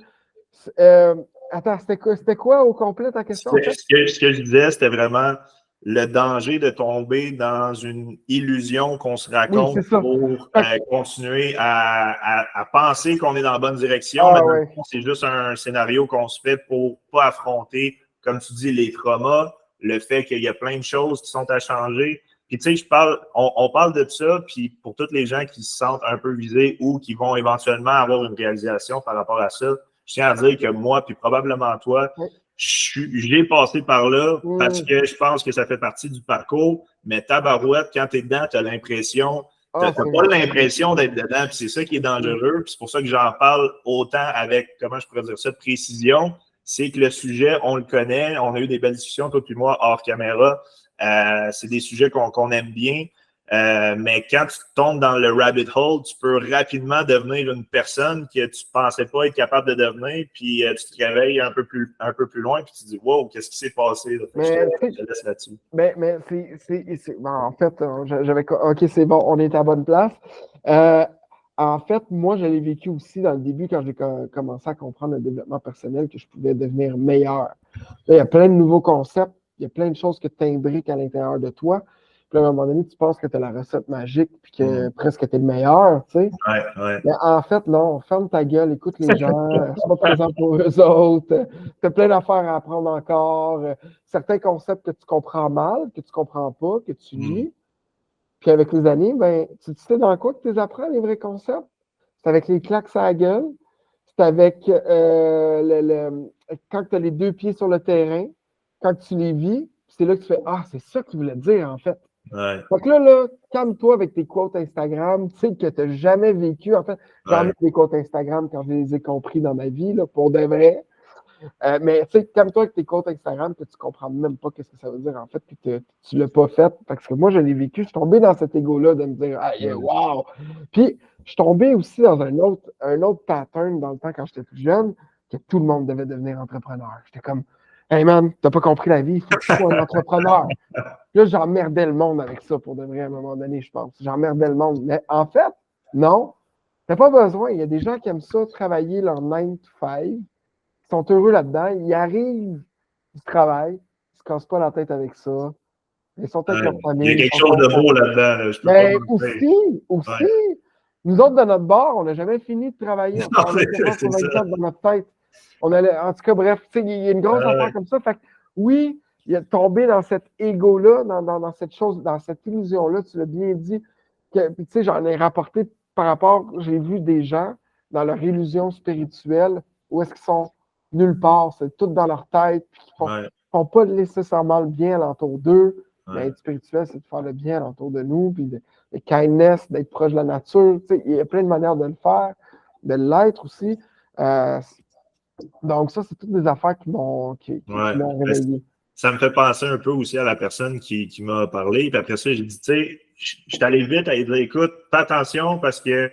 Attends, c'était quoi au complet ta question? En fait? Ce que je disais, c'était vraiment le danger de tomber dans une illusion qu'on se raconte pour continuer à penser qu'on est dans la bonne direction, mais dans le fond, c'est juste un scénario qu'on se fait pour pas affronter, comme tu dis, les traumas, le fait qu'il y a plein de choses qui sont à changer. Puis tu sais, on parle de ça, puis pour tous les gens qui se sentent un peu visés ou qui vont éventuellement avoir une réalisation par rapport à ça, je tiens à dire que moi, puis probablement toi, j'ai passé par là parce que je pense que ça fait partie du parcours, mais tabarouette, quand tu es dedans, tu as l'impression, tu n'as pas l'impression d'être dedans, puis c'est ça qui est dangereux, puis c'est pour ça que j'en parle autant avec, comment je pourrais dire ça, de précision, c'est que le sujet, on le connaît, on a eu des belles discussions, toi puis moi, hors caméra, c'est des sujets qu'on aime bien, mais quand tu tombes dans le rabbit hole, tu peux rapidement devenir une personne que tu ne pensais pas être capable de devenir, puis tu te réveilles un peu plus loin, puis tu te dis « Wow, qu'est-ce qui s'est passé? » Je te laisse là-dessus. Mais en fait, OK, c'est bon, on est à bonne place. En fait, moi, je l'ai vécu aussi dans le début quand j'ai commencé à comprendre le développement personnel, que je pouvais devenir meilleur. Là, il y a plein de nouveaux concepts, il y a plein de choses que tu imbriques à l'intérieur de toi. Puis à un moment donné, tu penses que tu as la recette magique, puis que presque tu es le meilleur, tu sais. Mais en fait, non, ferme ta gueule, écoute les gens, sois présent pour eux autres. Tu as plein d'affaires à apprendre encore. Certains concepts que tu comprends mal, que tu comprends pas, que tu lis. Puis avec les années, ben, tu sais dans quoi que tu les apprends, les vrais concepts? C'est avec les claques à la gueule. C'est avec quand tu as les deux pieds sur le terrain, quand tu les vis, c'est là que tu fais Ah, c'est ça qu'il voulait dire, en fait. Donc là, calme-toi avec tes quotes Instagram, tu sais, que tu n'as jamais vécu. En fait, j'en ai des quotes Instagram quand je les ai compris dans ma vie, là, pour de vrai. Mais tu sais, calme-toi avec tes comptes Instagram que tu comprends même pas ce que ça veut dire en fait, puis tu l'as pas fait. Parce que moi, je l'ai vécu, je suis tombé dans cet ego-là de me dire Ah, yeah, wow! Puis je suis tombé aussi dans un autre pattern dans le temps quand j'étais plus jeune, que tout le monde devait devenir entrepreneur. J'étais comme Hey man, t'as pas compris la vie, il faut que tu sois un entrepreneur. Là, j'emmerdais le monde avec ça pour de vrai à un moment donné, je pense. J'emmerdais le monde. Mais en fait, non. T'as pas besoin. Il y a des gens qui aiment ça, travailler leur 9 to 5. Ils sont heureux là-dedans. Ils arrivent du travail. Ils se cassent pas la tête avec ça. Ils sont avec leur Il y a famille. Ils quelque sont chose de contents. beau là-dedans. Là. Je peux pas Mais mentir. aussi, Ouais. nous autres, de notre bord, on n'a jamais fini de travailler. On Non, travaille 24 heures c'est sur ça. 24 dans notre tête. En tout cas, bref, il y a une grosse affaire Ouais. comme ça. Fait que, oui, il a tombé dans cet ego-là, dans cette chose, dans cette illusion-là, tu l'as bien dit. Puis, tu sais, j'en ai rapporté par rapport, j'ai vu des gens dans leur illusion spirituelle où est-ce qu'ils sont nulle part, c'est tout dans leur tête, puis ils Ouais. font pas nécessairement le bien alentour d'eux. Mais Ouais. être spirituel, c'est de faire le bien alentour de nous, puis de kindness, d'être proche de la nature. Tu sais, il y a plein de manières de le faire, de l'être aussi. Euh, donc, ça, c'est toutes des affaires qui Ouais. m'ont réveillé. Ça me fait penser un peu aussi à la personne qui m'a parlé. Puis après ça, j'ai dit, tu sais, je suis allé vite à lui dire, écoute, fais attention parce que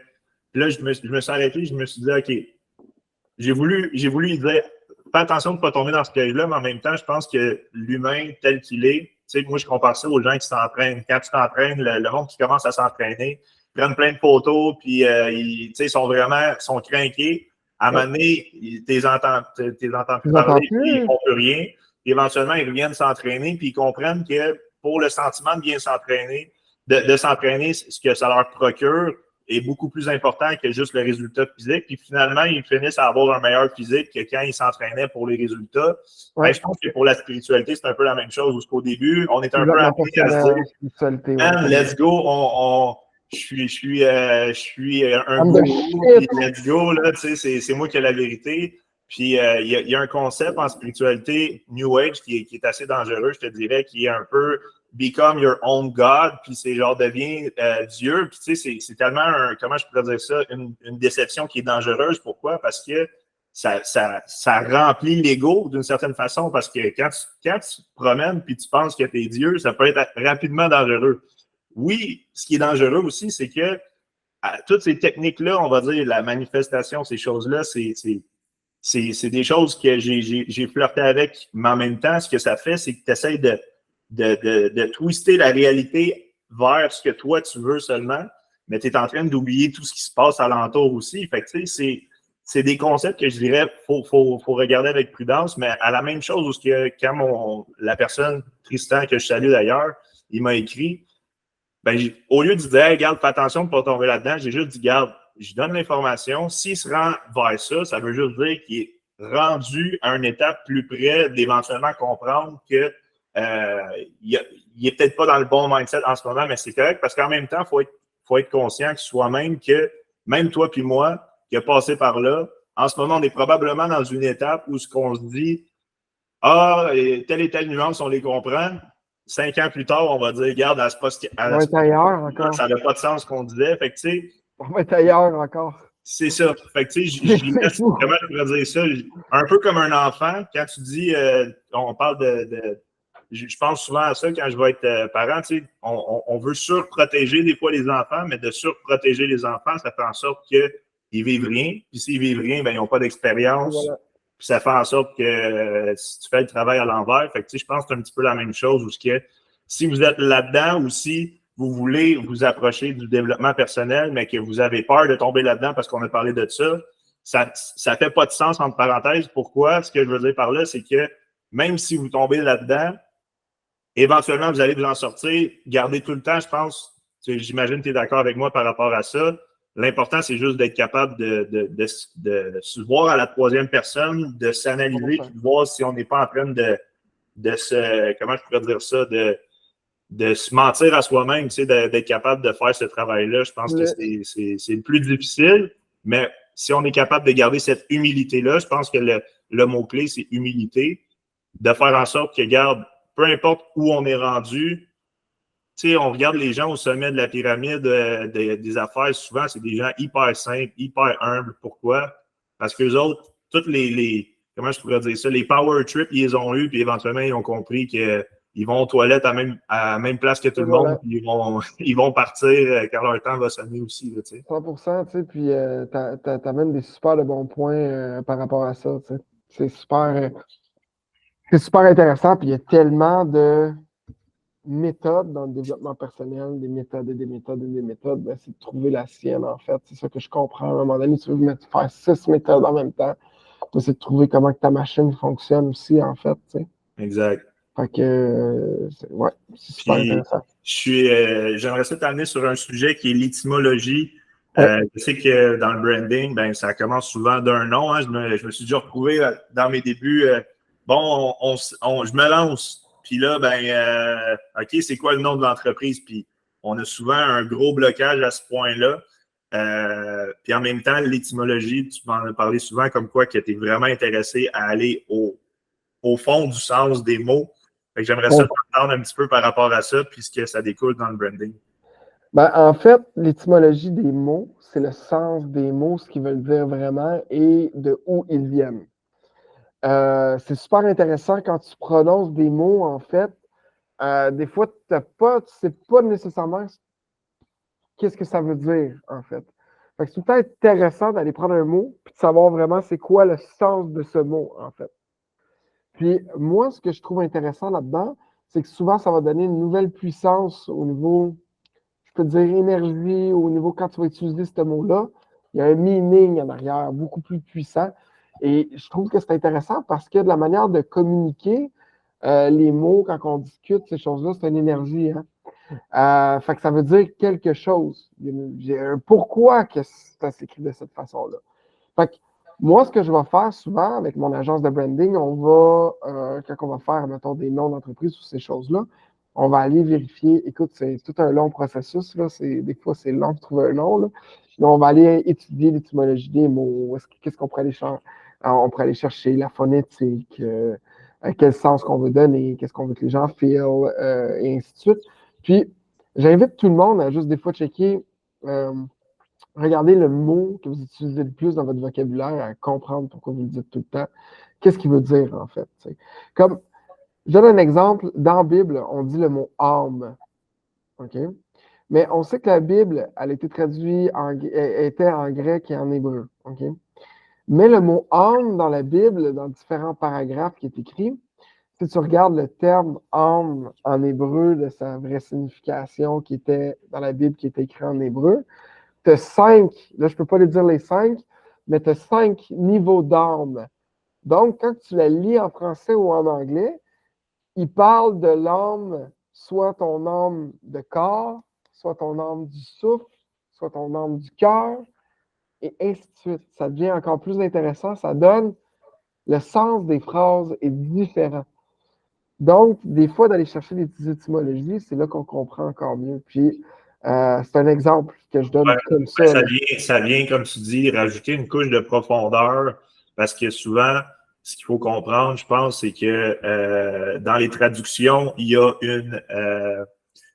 là, je me suis arrêté, je me suis dit, OK, j'ai voulu lui dire, fais attention de ne pas tomber dans ce piège-là, mais en même temps, je pense que l'humain tel qu'il est, tu sais, moi, je compare ça aux gens qui s'entraînent. Quand tu t'entraînes, le monde qui commence à s'entraîner, ils prennent plein de photos, puis ils sont vraiment sont craqués. À un Ouais. moment donné, tu les entends Tu plus les entends parler, puis ils plus? font plus rien. Puis éventuellement, ils reviennent s'entraîner, puis ils comprennent que pour le sentiment de bien s'entraîner, de s'entraîner, ce que ça leur procure, est beaucoup plus important que juste le résultat physique. Puis finalement, ils finissent à avoir un meilleur physique que quand ils s'entraînaient pour les résultats. Ben, Ouais. je pense que pour la spiritualité, c'est un peu la même chose. Jusqu'au début, on est un peu Développement amené à se personnel, dire, spiritualité, ouais. man, let's go, je suis un I'm the gourou, puis shit! let's go, là, tu sais, c'est moi qui ai la vérité. Puis il y a un concept en spiritualité New Age qui est assez dangereux, je te dirais, qui est un peu become your own God, puis c'est genre devient Dieu. Puis tu sais, c'est tellement comment je pourrais dire ça, une déception qui est dangereuse. Pourquoi? Parce que ça remplit l'ego d'une certaine façon, parce que quand tu te promènes puis tu penses que tu es Dieu, ça peut être rapidement dangereux. Oui, ce qui est dangereux aussi, c'est que toutes ces techniques-là, on va dire, la manifestation, ces choses-là, c'est des choses que j'ai flirté avec, mais en même temps, ce que ça fait, c'est que tu essaies de twister la réalité vers ce que toi, tu veux seulement, mais tu es en train d'oublier tout ce qui se passe alentour aussi. Fait que, tu sais, c'est des concepts que je dirais faut regarder avec prudence, mais à la même chose où quand la personne, Tristan, que je salue d'ailleurs, il m'a écrit, ben, au lieu de dire, hey, regarde, fais attention de ne pas tomber là-dedans, j'ai juste dit, garde, je donne l'information. S'il se rend vers ça, ça veut juste dire qu'il est rendu à une étape plus près d'éventuellement comprendre que il est peut-être pas dans le bon mindset en ce moment, mais c'est correct parce qu'en même temps, faut être conscient que soi-même, que même toi puis moi, qui a passé par là, en ce moment, on est probablement dans une étape où ce qu'on se dit, ah, telle et telle nuance, on les comprend. 5 ans plus tard, on va dire, regarde, On va être ailleurs encore. ça n'a pas de sens ce qu'on disait. Fait que, tu sais, On va être ailleurs encore. c'est ça. Fait que, tu sais, C'est fou. comment je pourrais dire ça? Un peu comme un enfant, quand tu dis, on parle je pense souvent à ça quand je vais être parent, tu sais, on veut surprotéger des fois les enfants, mais de surprotéger les enfants, ça fait en sorte qu'ils vivent rien. Puis s'ils vivent rien, ben, ils n'ont pas d'expérience. Voilà. Puis ça fait en sorte que si tu fais le travail à l'envers, fait que, tu sais, je pense que c'est un petit peu la même chose. Où si vous êtes là-dedans ou si vous voulez vous approcher du développement personnel, mais que vous avez peur de tomber là-dedans parce qu'on a parlé de ça ne fait pas de sens entre parenthèses. Pourquoi? Ce que je veux dire par là, c'est que même si vous tombez là-dedans, éventuellement, vous allez vous en sortir. Gardez tout le temps, je pense, j'imagine que tu es d'accord avec moi par rapport à ça. L'important, c'est juste d'être capable de se voir à la troisième personne, de s'analyser, puis de voir si on n'est pas en train de se, comment je pourrais dire ça, de se mentir à soi-même, tu sais, d'être capable de faire ce travail-là. Je pense que c'est le plus difficile, mais si on est capable de garder cette humilité-là, je pense que le mot-clé, c'est humilité, de faire en sorte que, garde, peu importe où on est rendu, tu sais, on regarde les gens au sommet de la pyramide des affaires, souvent, c'est des gens hyper simples, hyper humbles. Pourquoi? Parce qu'eux autres, toutes comment je pourrais dire ça, les power trips, ils les ont eu, puis éventuellement, ils ont compris qu'ils vont aux toilettes à la même place que tout le monde, puis ils vont partir quand leur temps va sonner aussi. Là, tu sais. 100%, tu sais, puis t'amènes des super de bons points par rapport à ça, tu sais. C'est super intéressant, puis il y a tellement méthode dans le développement personnel, des méthodes et des méthodes et des méthodes, ben, c'est de trouver la sienne, en fait. C'est ça que je comprends. À un moment donné, tu veux faire 6 méthodes en même temps. C'est de trouver comment que ta machine fonctionne aussi, en fait. Tu sais. Exact. Fait que, ouais, c'est super Puis, intéressant. j'aimerais ça t'amener sur un sujet qui est l'étymologie. Ouais. Je sais que dans le branding, ben, ça commence souvent d'un nom. Hein. Je me suis déjà retrouvé dans mes débuts. Bon, je me lance. Puis là, ben, OK, c'est quoi le nom de l'entreprise? Puis on a souvent un gros blocage à ce point-là. Puis en même temps, l'étymologie, tu m'en as parlé souvent comme quoi que tu es vraiment intéressé à aller au fond du sens des mots. Fait que j'aimerais ça Ouais. t'entendre un petit peu par rapport à ça, puisque ça découle dans le branding. Ben, en fait, l'étymologie des mots, c'est le sens des mots, ce qu'ils veulent dire vraiment et de où ils viennent. C'est super intéressant quand tu prononces des mots, en fait. Des fois, tu ne sais pas nécessairement qu'est-ce que ça veut dire, en fait. Fait que c'est tout le temps intéressant d'aller prendre un mot et de savoir vraiment c'est quoi le sens de ce mot, en fait. Puis moi, ce que je trouve intéressant là-dedans, c'est que souvent, ça va donner une nouvelle puissance au niveau, je peux dire énergie, au niveau quand tu vas utiliser ce mot-là. Il y a un meaning en arrière beaucoup plus puissant. Et je trouve que c'est intéressant parce que de la manière de communiquer, les mots, quand on discute, ces choses-là, c'est une énergie. Hein? Fait que ça veut dire quelque chose. Il y a un pourquoi que ça s'écrit de cette façon-là. Fait que moi, ce que je vais faire souvent avec mon agence de branding, on va, quand on va faire, mettons, des noms d'entreprise ou ces choses-là, on va aller vérifier. Écoute, c'est tout un long processus. Là. Des fois, c'est long de trouver un nom. Là. Mais on va aller étudier l'étymologie des mots. Qu'est-ce qu'on pourrait aller chercher? On pourrait aller chercher la phonétique, quel sens qu'on veut donner, qu'est-ce qu'on veut que les gens filent, et ainsi de suite. Puis, j'invite tout le monde à juste des fois checker. Regardez le mot que vous utilisez le plus dans votre vocabulaire, à comprendre pourquoi vous le dites tout le temps. Qu'est-ce qu'il veut dire, en fait? T'sais. Comme, je donne un exemple. Dans la Bible, on dit le mot âme. OK? Mais on sait que la Bible, elle a été traduite elle était en grec et en hébreu. OK? Mais le mot âme dans la Bible, dans différents paragraphes qui est écrit, si tu regardes le terme âme en hébreu de sa vraie signification qui était dans la Bible, qui était écrit en hébreu, tu as 5, là je ne peux pas les dire les 5, mais tu as 5 niveaux d'âme. Donc, quand tu la lis en français ou en anglais, il parle de l'âme, soit ton âme de corps, soit ton âme du souffle, soit ton âme du cœur, et ainsi de suite. Ça devient encore plus intéressant, ça donne le sens des phrases est différent. Donc, des fois, d'aller chercher des étymologies, c'est là qu'on comprend encore mieux. Puis, c'est un exemple que je donne comme ça. Ça vient, comme tu dis, rajouter une couche de profondeur parce que souvent, ce qu'il faut comprendre, je pense, c'est que dans les traductions, il y a une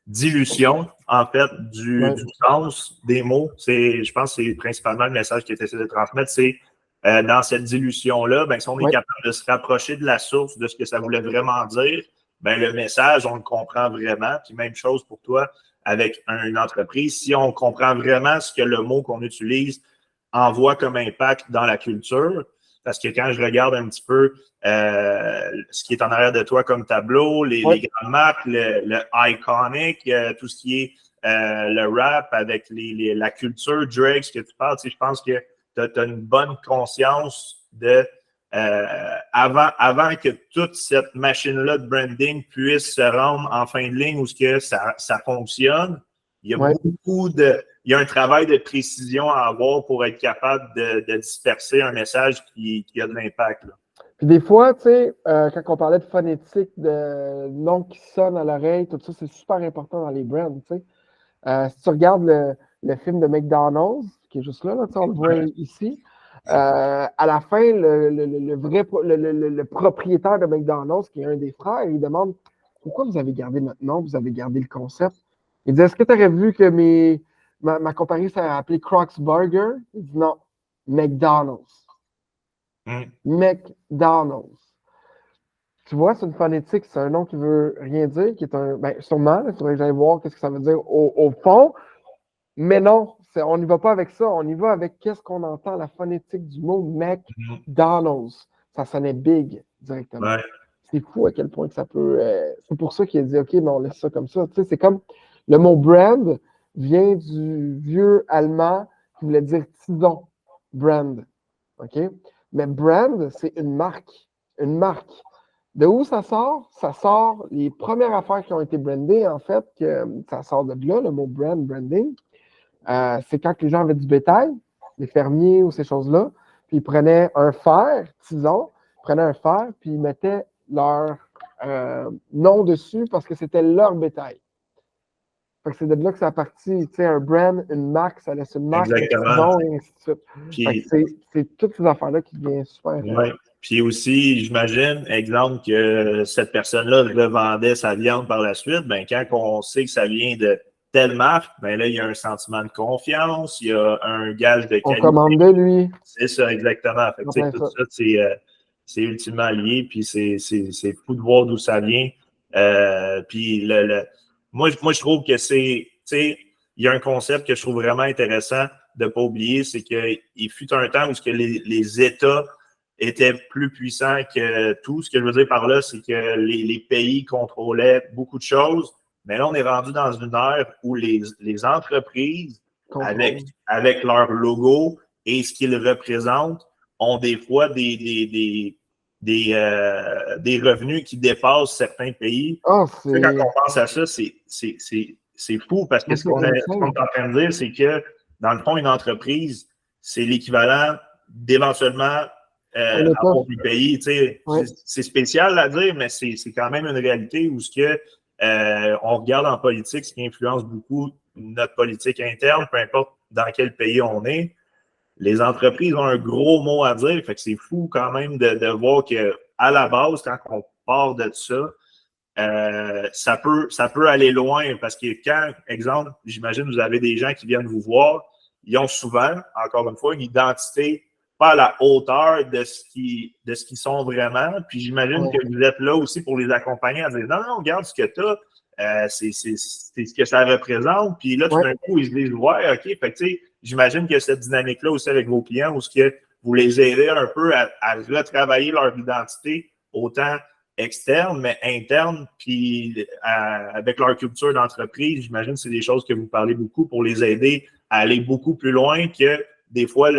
dilution, en fait, du sens des mots. Je pense que c'est principalement le message qui est essayé de transmettre, c'est dans cette dilution-là, ben, si on est capable de se rapprocher de la source de ce que ça voulait vraiment dire, ben, le message, on le comprend vraiment. Puis même chose pour toi avec une entreprise. Si on comprend vraiment ce que le mot qu'on utilise envoie comme impact dans la culture, parce que quand je regarde un petit peu ce qui est en arrière de toi comme tableau, les grandes marques, le iconic, tout ce qui est le rap avec la culture Drake, ce que tu parles, je pense que tu as une bonne conscience de avant que toute cette machine-là de branding puisse se rendre en fin de ligne où ça fonctionne, il y a il y a un travail de précision à avoir pour être capable de disperser un message qui a de l'impact. Puis des fois, tu sais, quand on parlait de phonétique, de noms qui sonnent à l'oreille, tout ça, c'est super important dans les brands, tu sais. Si tu regardes le film de McDonald's, qui est juste là, on le voit ici, à la fin, le propriétaire de McDonald's, qui est un des frères, il demande pourquoi vous avez gardé notre nom, vous avez gardé le concept. Il dit est-ce que tu aurais vu que ma compagnie s'est appelée Crocs Burger? Il dit non, McDonald's. McDonald's. Tu vois, c'est une phonétique, c'est un nom qui veut rien dire, qui est un. Ben, sûrement, il faudrait que j'aille voir qu'est-ce que ça veut dire au fond. Mais non, on n'y va pas avec ça. On y va avec qu'est-ce qu'on entend, la phonétique du mot McDonald's. Ça sonnait big directement. Ouais. c'est fou à quel point que ça peut. C'est pour ça qu'il a dit OK, mais on laisse ça comme ça. Tu sais, c'est comme le mot brand vient du vieux allemand qui voulait dire tison, brand. OK? Mais brand, c'est une marque. Une marque. De où ça sort? Ça sort, les premières affaires qui ont été brandées, en fait, ça sort de là, le mot brand, branding. C'est quand les gens avaient du bétail, les fermiers ou ces choses-là, puis ils prenaient un fer, tison, ils prenaient un fer, puis ils mettaient leur nom dessus parce que c'était leur bétail. Fait que c'est de là que ça a parti, tu sais, un brand, une marque, ça laisse une marque, un Exactement. tison, et ainsi de suite. Fait que c'est toutes ces affaires-là qui deviennent super intéressantes. Ouais. Puis aussi, j'imagine, exemple, que cette personne-là revendait sa viande par la suite, ben, quand on sait que ça vient de telle marque, ben là, il y a un sentiment de confiance, il y a un gage de On qualité. commande de lui. C'est ça, exactement. Fait que, tout ça, c'est ultimement lié, puis c'est fou de voir d'où ça vient. Puis moi, je trouve que c'est, tu sais, il y a un concept que je trouve vraiment intéressant de ne pas oublier, c'est qu'il fut un temps où les États étaient plus puissants que tout. Ce que je veux dire par là, c'est que les pays contrôlaient beaucoup de choses, mais là, on est rendu dans une ère où les entreprises, avec leur logo et ce qu'ils représentent, ont des fois des revenus qui dépassent certains pays. Oh, Quand on pense à ça, c'est fou parce que ce qu'on est en train de dire, c'est que dans le fond, une entreprise, c'est l'équivalent d'éventuellement avoir du pays. C'est spécial à dire, mais c'est quand même une réalité où on regarde en politique ce qui influence beaucoup notre politique interne, peu importe dans quel pays on est. Les entreprises ont un gros mot à dire, fait que c'est fou quand même de voir qu'à la base, quand on part de ça, ça peut aller loin parce que quand, exemple, j'imagine vous avez des gens qui viennent vous voir, ils ont souvent, encore une fois, une identité pas à la hauteur de ce qu'ils sont vraiment. Puis j'imagine que vous êtes là aussi pour les accompagner à dire non, regarde ce que tu as, c'est ce que ça représente. Puis là, tout d'un coup, ils se disent ouais, OK, fait que tu sais, j'imagine qu'il y a cette dynamique-là aussi avec vos clients où vous les aidez un peu à retravailler leur identité, autant externe, mais interne, puis avec leur culture d'entreprise, j'imagine que c'est des choses que vous parlez beaucoup pour les aider à aller beaucoup plus loin que des fois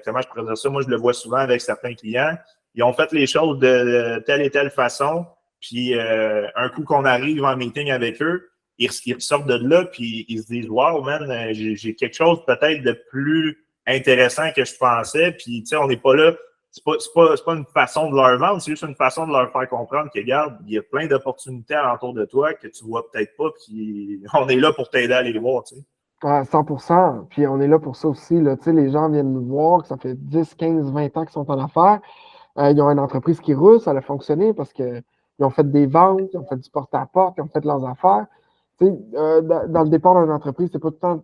comment je pourrais dire ça, moi je le vois souvent avec certains clients, ils ont fait les choses de telle et telle façon, puis un coup qu'on arrive en meeting avec eux, ils ressortent de là, puis ils se disent « Wow, man, j'ai quelque chose peut-être de plus intéressant que je pensais, puis tu sais, on n'est pas là. » C'est pas une façon de leur vendre, c'est juste une façon de leur faire comprendre que, regarde, il y a plein d'opportunités alentour de toi que tu vois peut-être pas, puis on est là pour t'aider à les voir, tu sais. 100%. Puis on est là pour ça aussi. Là. Tu sais, les gens viennent nous voir, que ça fait 10, 15, 20 ans qu'ils sont en affaires. Ils ont une entreprise qui roule, ça a fonctionné parce qu'ils ont fait des ventes, ils ont fait du porte-à-porte, ils ont fait leurs affaires. Tu sais, dans le départ d'une entreprise, c'est pas tout le temps.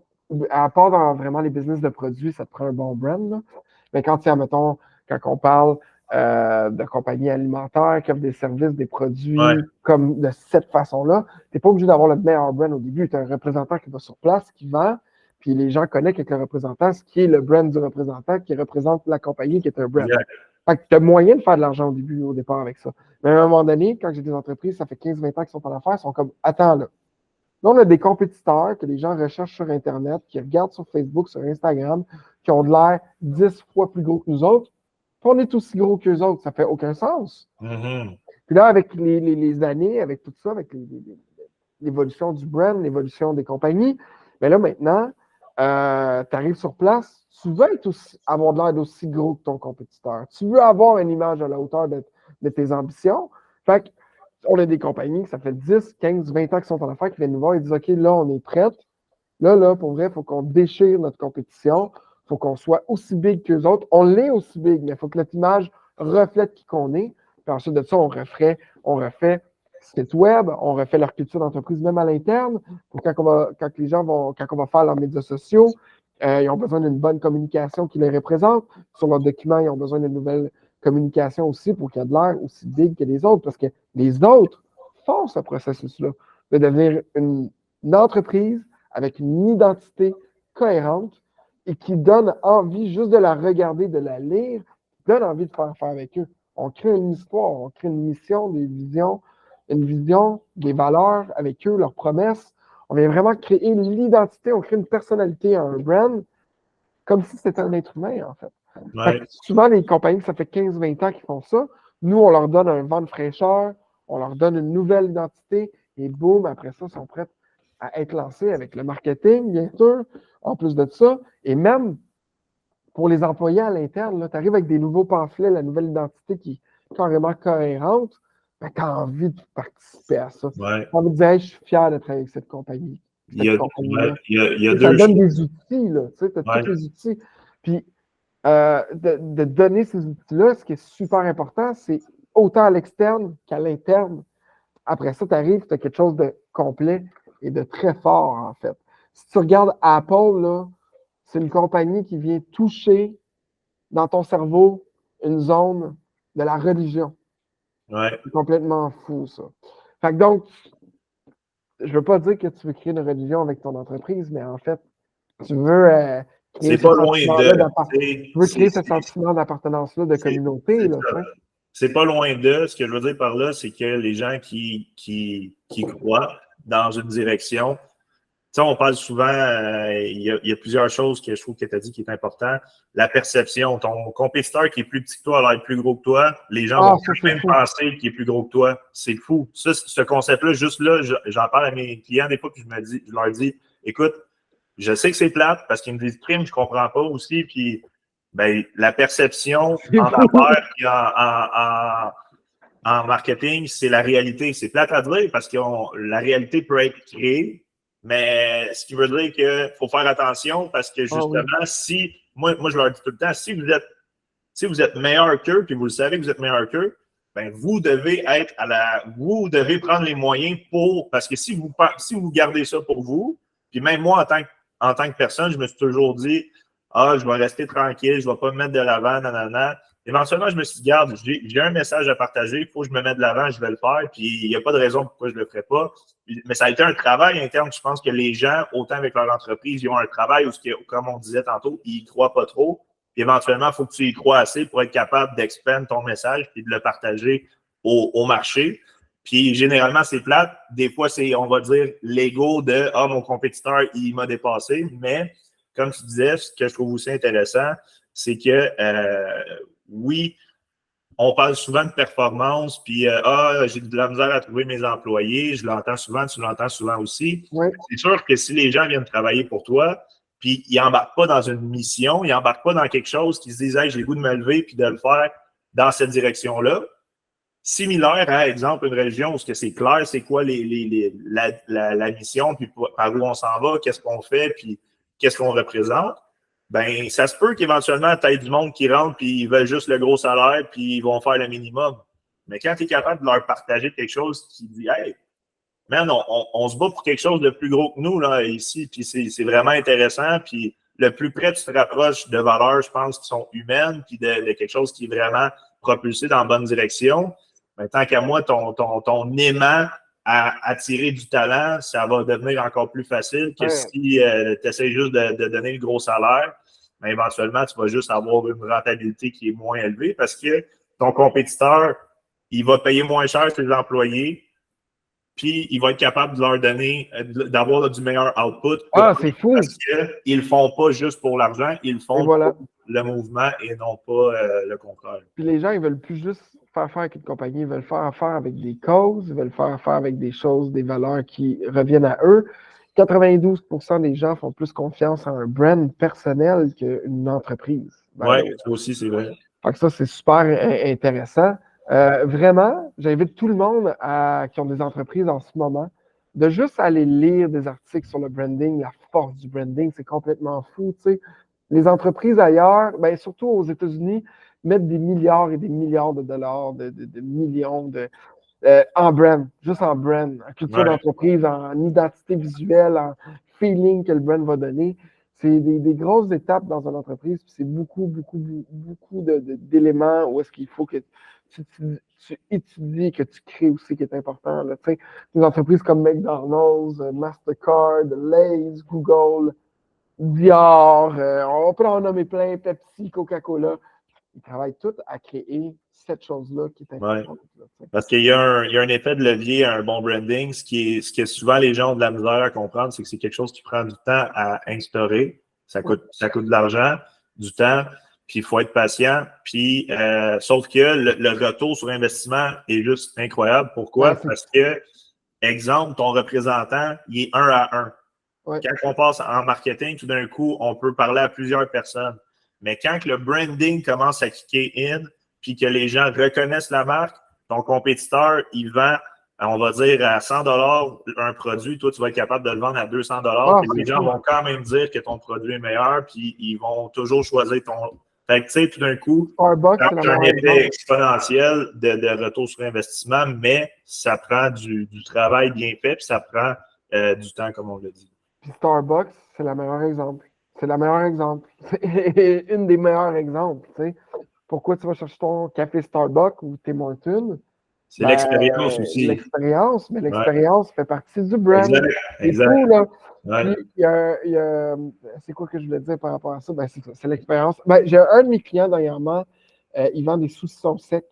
À part dans vraiment les business de produits, ça te prend un bon brand. Là. Mais quand on parle de compagnies alimentaires qui offrent des services, des produits comme de cette façon-là, tu n'es pas obligé d'avoir le meilleur brand au début. Tu as un représentant qui va sur place, qui vend, puis les gens connectent avec le représentant, ce qui est le brand du représentant, qui représente la compagnie qui est un brand. Fait que tu as moyen de faire de l'argent au départ avec ça. Mais à un moment donné, quand j'ai des entreprises, ça fait 15-20 ans qu'ils sont en affaires, ils sont comme attends là. Là, on a des compétiteurs que les gens recherchent sur Internet, qui regardent sur Facebook, sur Instagram, qui ont de l'air 10 fois plus gros que nous autres. Puis on est aussi gros qu'eux autres. Ça fait aucun sens. Mm-hmm. Puis là, avec les années, avec tout ça, avec l'évolution du brand, l'évolution des compagnies, mais là, maintenant, tu arrives sur place, tu veux avoir de l'air d'aussi gros que ton compétiteur. Tu veux avoir une image à la hauteur de tes ambitions. Fait que, on a des compagnies, ça fait 10, 15, 20 ans qu'ils sont en affaires, qui viennent nous voir et disent OK, là, on est prête. Là, pour vrai, il faut qu'on déchire notre compétition. Il faut qu'on soit aussi big qu'eux autres. On l'est aussi big, mais il faut que notre image reflète qui qu'on est. Puis ensuite de ça, on refait site web, on refait leur culture d'entreprise, même à l'interne, pour quand on va faire leurs médias sociaux, ils ont besoin d'une bonne communication qui les représente. Sur leurs documents, ils ont besoin d'une nouvelle communication aussi pour qu'il y ait de l'air aussi big que les autres, parce que les autres font ce processus-là de devenir une entreprise avec une identité cohérente et qui donne envie juste de la regarder, de la lire, donne envie de faire affaire avec eux. On crée une histoire, on crée une mission, une vision, des valeurs avec eux, leurs promesses. On vient vraiment créer l'identité, on crée une personnalité, un brand, comme si c'était un être humain, en fait. Fait que souvent, les compagnies, ça fait 15-20 ans qu'ils font ça. Nous, on leur donne un vent de fraîcheur, on leur donne une nouvelle identité, et boum, après ça, ils sont prêts à être lancés avec le marketing, bien sûr, en plus de ça. Et même pour les employés à l'interne, tu arrives avec des nouveaux pamphlets, la nouvelle identité qui est carrément cohérente, ben, tu as envie de participer à ça. Tu as envie de dire, hey, je suis fier de travailler avec cette compagnie. Il y a Ça deux donne choses. des outils, tu as tous les outils. Puis, de donner ces outils-là, ce qui est super important, c'est autant à l'externe qu'à l'interne. Après ça, tu arrives, tu as quelque chose de complet et de très fort, en fait. Si tu regardes Apple, là, c'est une compagnie qui vient toucher dans ton cerveau une zone de la religion. C'est complètement fou, ça. Fait que donc, je veux pas dire que tu veux créer une religion avec ton entreprise, mais en fait, tu veux créer ce sentiment-là tu veux créer ce sentiment d'appartenance-là, de communauté. C'est pas loin de. Ce que je veux dire par là, c'est que les gens qui croient dans une direction, tu sais, on parle souvent, il y a plusieurs choses que je trouve que tu as dit qui est important. La perception. Ton compétiteur qui est plus petit que toi a l'air plus gros que toi. Les gens vont quand même penser qu'il est plus gros que toi. C'est fou. Ça, ce concept-là, juste là, j'en parle à mes clients des fois, puis je leur dis, écoute, je sais que c'est plate parce qu'ils me disent prime, je comprends pas aussi. Puis, ben, la perception en affaires et en marketing, c'est la réalité. C'est plate à dire parce que la réalité peut être créée, mais ce qui veut dire qu'il faut faire attention parce que justement, si, moi, je leur dis tout le temps, si vous êtes meilleur qu'eux, puis vous le savez que vous êtes meilleur qu'eux, ben, vous devez vous devez prendre les moyens parce que si vous gardez ça pour vous, puis même moi, en tant que personne, je me suis toujours dit, je vais rester tranquille, je ne vais pas me mettre de l'avant, nanana. Éventuellement, je me suis dit, regarde, j'ai un message à partager, il faut que je me mette de l'avant, je vais le faire, puis il n'y a pas de raison pourquoi je ne le ferai pas. Mais ça a été un travail interne. Je pense que les gens, autant avec leur entreprise, ils ont un travail où, comme on disait tantôt, ils ne croient pas trop. Puis éventuellement, il faut que tu y crois assez pour être capable d'expandre ton message et de le partager au marché. Puis généralement, c'est plate. Des fois, c'est, on va dire, l'ego de mon compétiteur, il m'a dépassé. Mais comme tu disais, ce que je trouve aussi intéressant, c'est que oui, on parle souvent de performance, puis j'ai de la misère à trouver mes employés. Je l'entends souvent, tu l'entends souvent aussi. Oui. C'est sûr que si les gens viennent travailler pour toi, puis ils n'embarquent pas dans une mission, ils n'embarquent pas dans quelque chose qui se disent hey, j'ai le goût de me lever puis de le faire dans cette direction-là. Similaire à, exemple, une région où c'est clair, c'est quoi la mission, puis par où on s'en va, qu'est-ce qu'on fait, puis qu'est-ce qu'on représente. Ben, ça se peut qu'éventuellement, tu aies du monde qui rentre, puis ils veulent juste le gros salaire, puis ils vont faire le minimum. Mais quand tu es capable de leur partager quelque chose qui dit hey, man, on se bat pour quelque chose de plus gros que nous, là, ici, puis c'est vraiment intéressant, puis le plus près tu te rapproches de valeurs, je pense, qui sont humaines, puis de quelque chose qui est vraiment propulsé dans la bonne direction, ben, tant qu'à moi, ton aimant à attirer du talent, ça va devenir encore plus facile que si tu essaies juste de donner le gros salaire, ben, éventuellement, tu vas juste avoir une rentabilité qui est moins élevée parce que ton compétiteur, il va payer moins cher ses employés, puis il va être capable de leur donner, d'avoir du meilleur output. C'est fou! Parce qu'ils ne le font pas juste pour l'argent, ils le font pour le mouvement et non pas le contraire. Puis les gens, ils veulent plus juste faire affaire avec une compagnie, ils veulent faire affaire avec des causes, ils veulent faire affaire avec des choses, des valeurs qui reviennent à eux. 92% des gens font plus confiance en un brand personnel qu'une entreprise. Oui, ça aussi, c'est vrai. Fait que ça, c'est super intéressant. Vraiment, j'invite tout le monde qui ont des entreprises en ce moment de juste aller lire des articles sur le branding, la force du branding, c'est complètement fou. T'sais. Les entreprises ailleurs, ben, surtout aux États-Unis, mettent des milliards et des milliards de dollars, de millions en brand, juste en brand, en culture d'entreprise, en identité visuelle, en feeling que le brand va donner. C'est des grosses étapes dans une entreprise, puis c'est beaucoup d'éléments où est-ce qu'il faut que tu étudies, que tu crées aussi, qui est important. Là. Des entreprises comme McDonald's, Mastercard, Lay's, Google, Dior, on peut en nommer plein, Pepsi, Coca-Cola. Ils travaillent tous à créer cette chose-là qui est Ouais. importante. Là, Parce qu'il y a un effet de levier à un bon branding. Ce que souvent les gens ont de la misère à comprendre, c'est que c'est quelque chose qui prend du temps à instaurer. Ça coûte de l'argent, du temps, puis il faut être patient. Puis, sauf que le retour sur investissement est juste incroyable. Pourquoi? Parce que, exemple, ton représentant, il est 1 à 1. Ouais. Quand on passe en marketing, tout d'un coup, on peut parler à plusieurs personnes. Mais quand le branding commence à kicker in, puis que les gens reconnaissent la marque, ton compétiteur, il vend, on va dire, à 100 un produit, toi, tu vas être capable de le vendre à 200 puis les gens vont quand même dire que ton produit est meilleur, puis ils vont toujours choisir ton... Fait que, tu sais, tout d'un coup, c'est un effet exponentiel de retour sur investissement, mais ça prend du travail bien fait, puis ça prend du temps, comme on l'a dit. Puis Starbucks, c'est le meilleur exemple. C'est le meilleur exemple. C'est une des meilleurs exemples. Tu sais. Pourquoi tu vas chercher ton café Starbucks ou Tim Hortons? C'est l'expérience aussi. L'expérience, mais l'expérience fait partie du brand. Exact. C'est fou, là. Ouais. Puis, c'est quoi que je voulais dire par rapport à ça? Ben, c'est ça, c'est l'expérience. Ben, j'ai un de mes clients dernièrement, il vend des saucissons secs.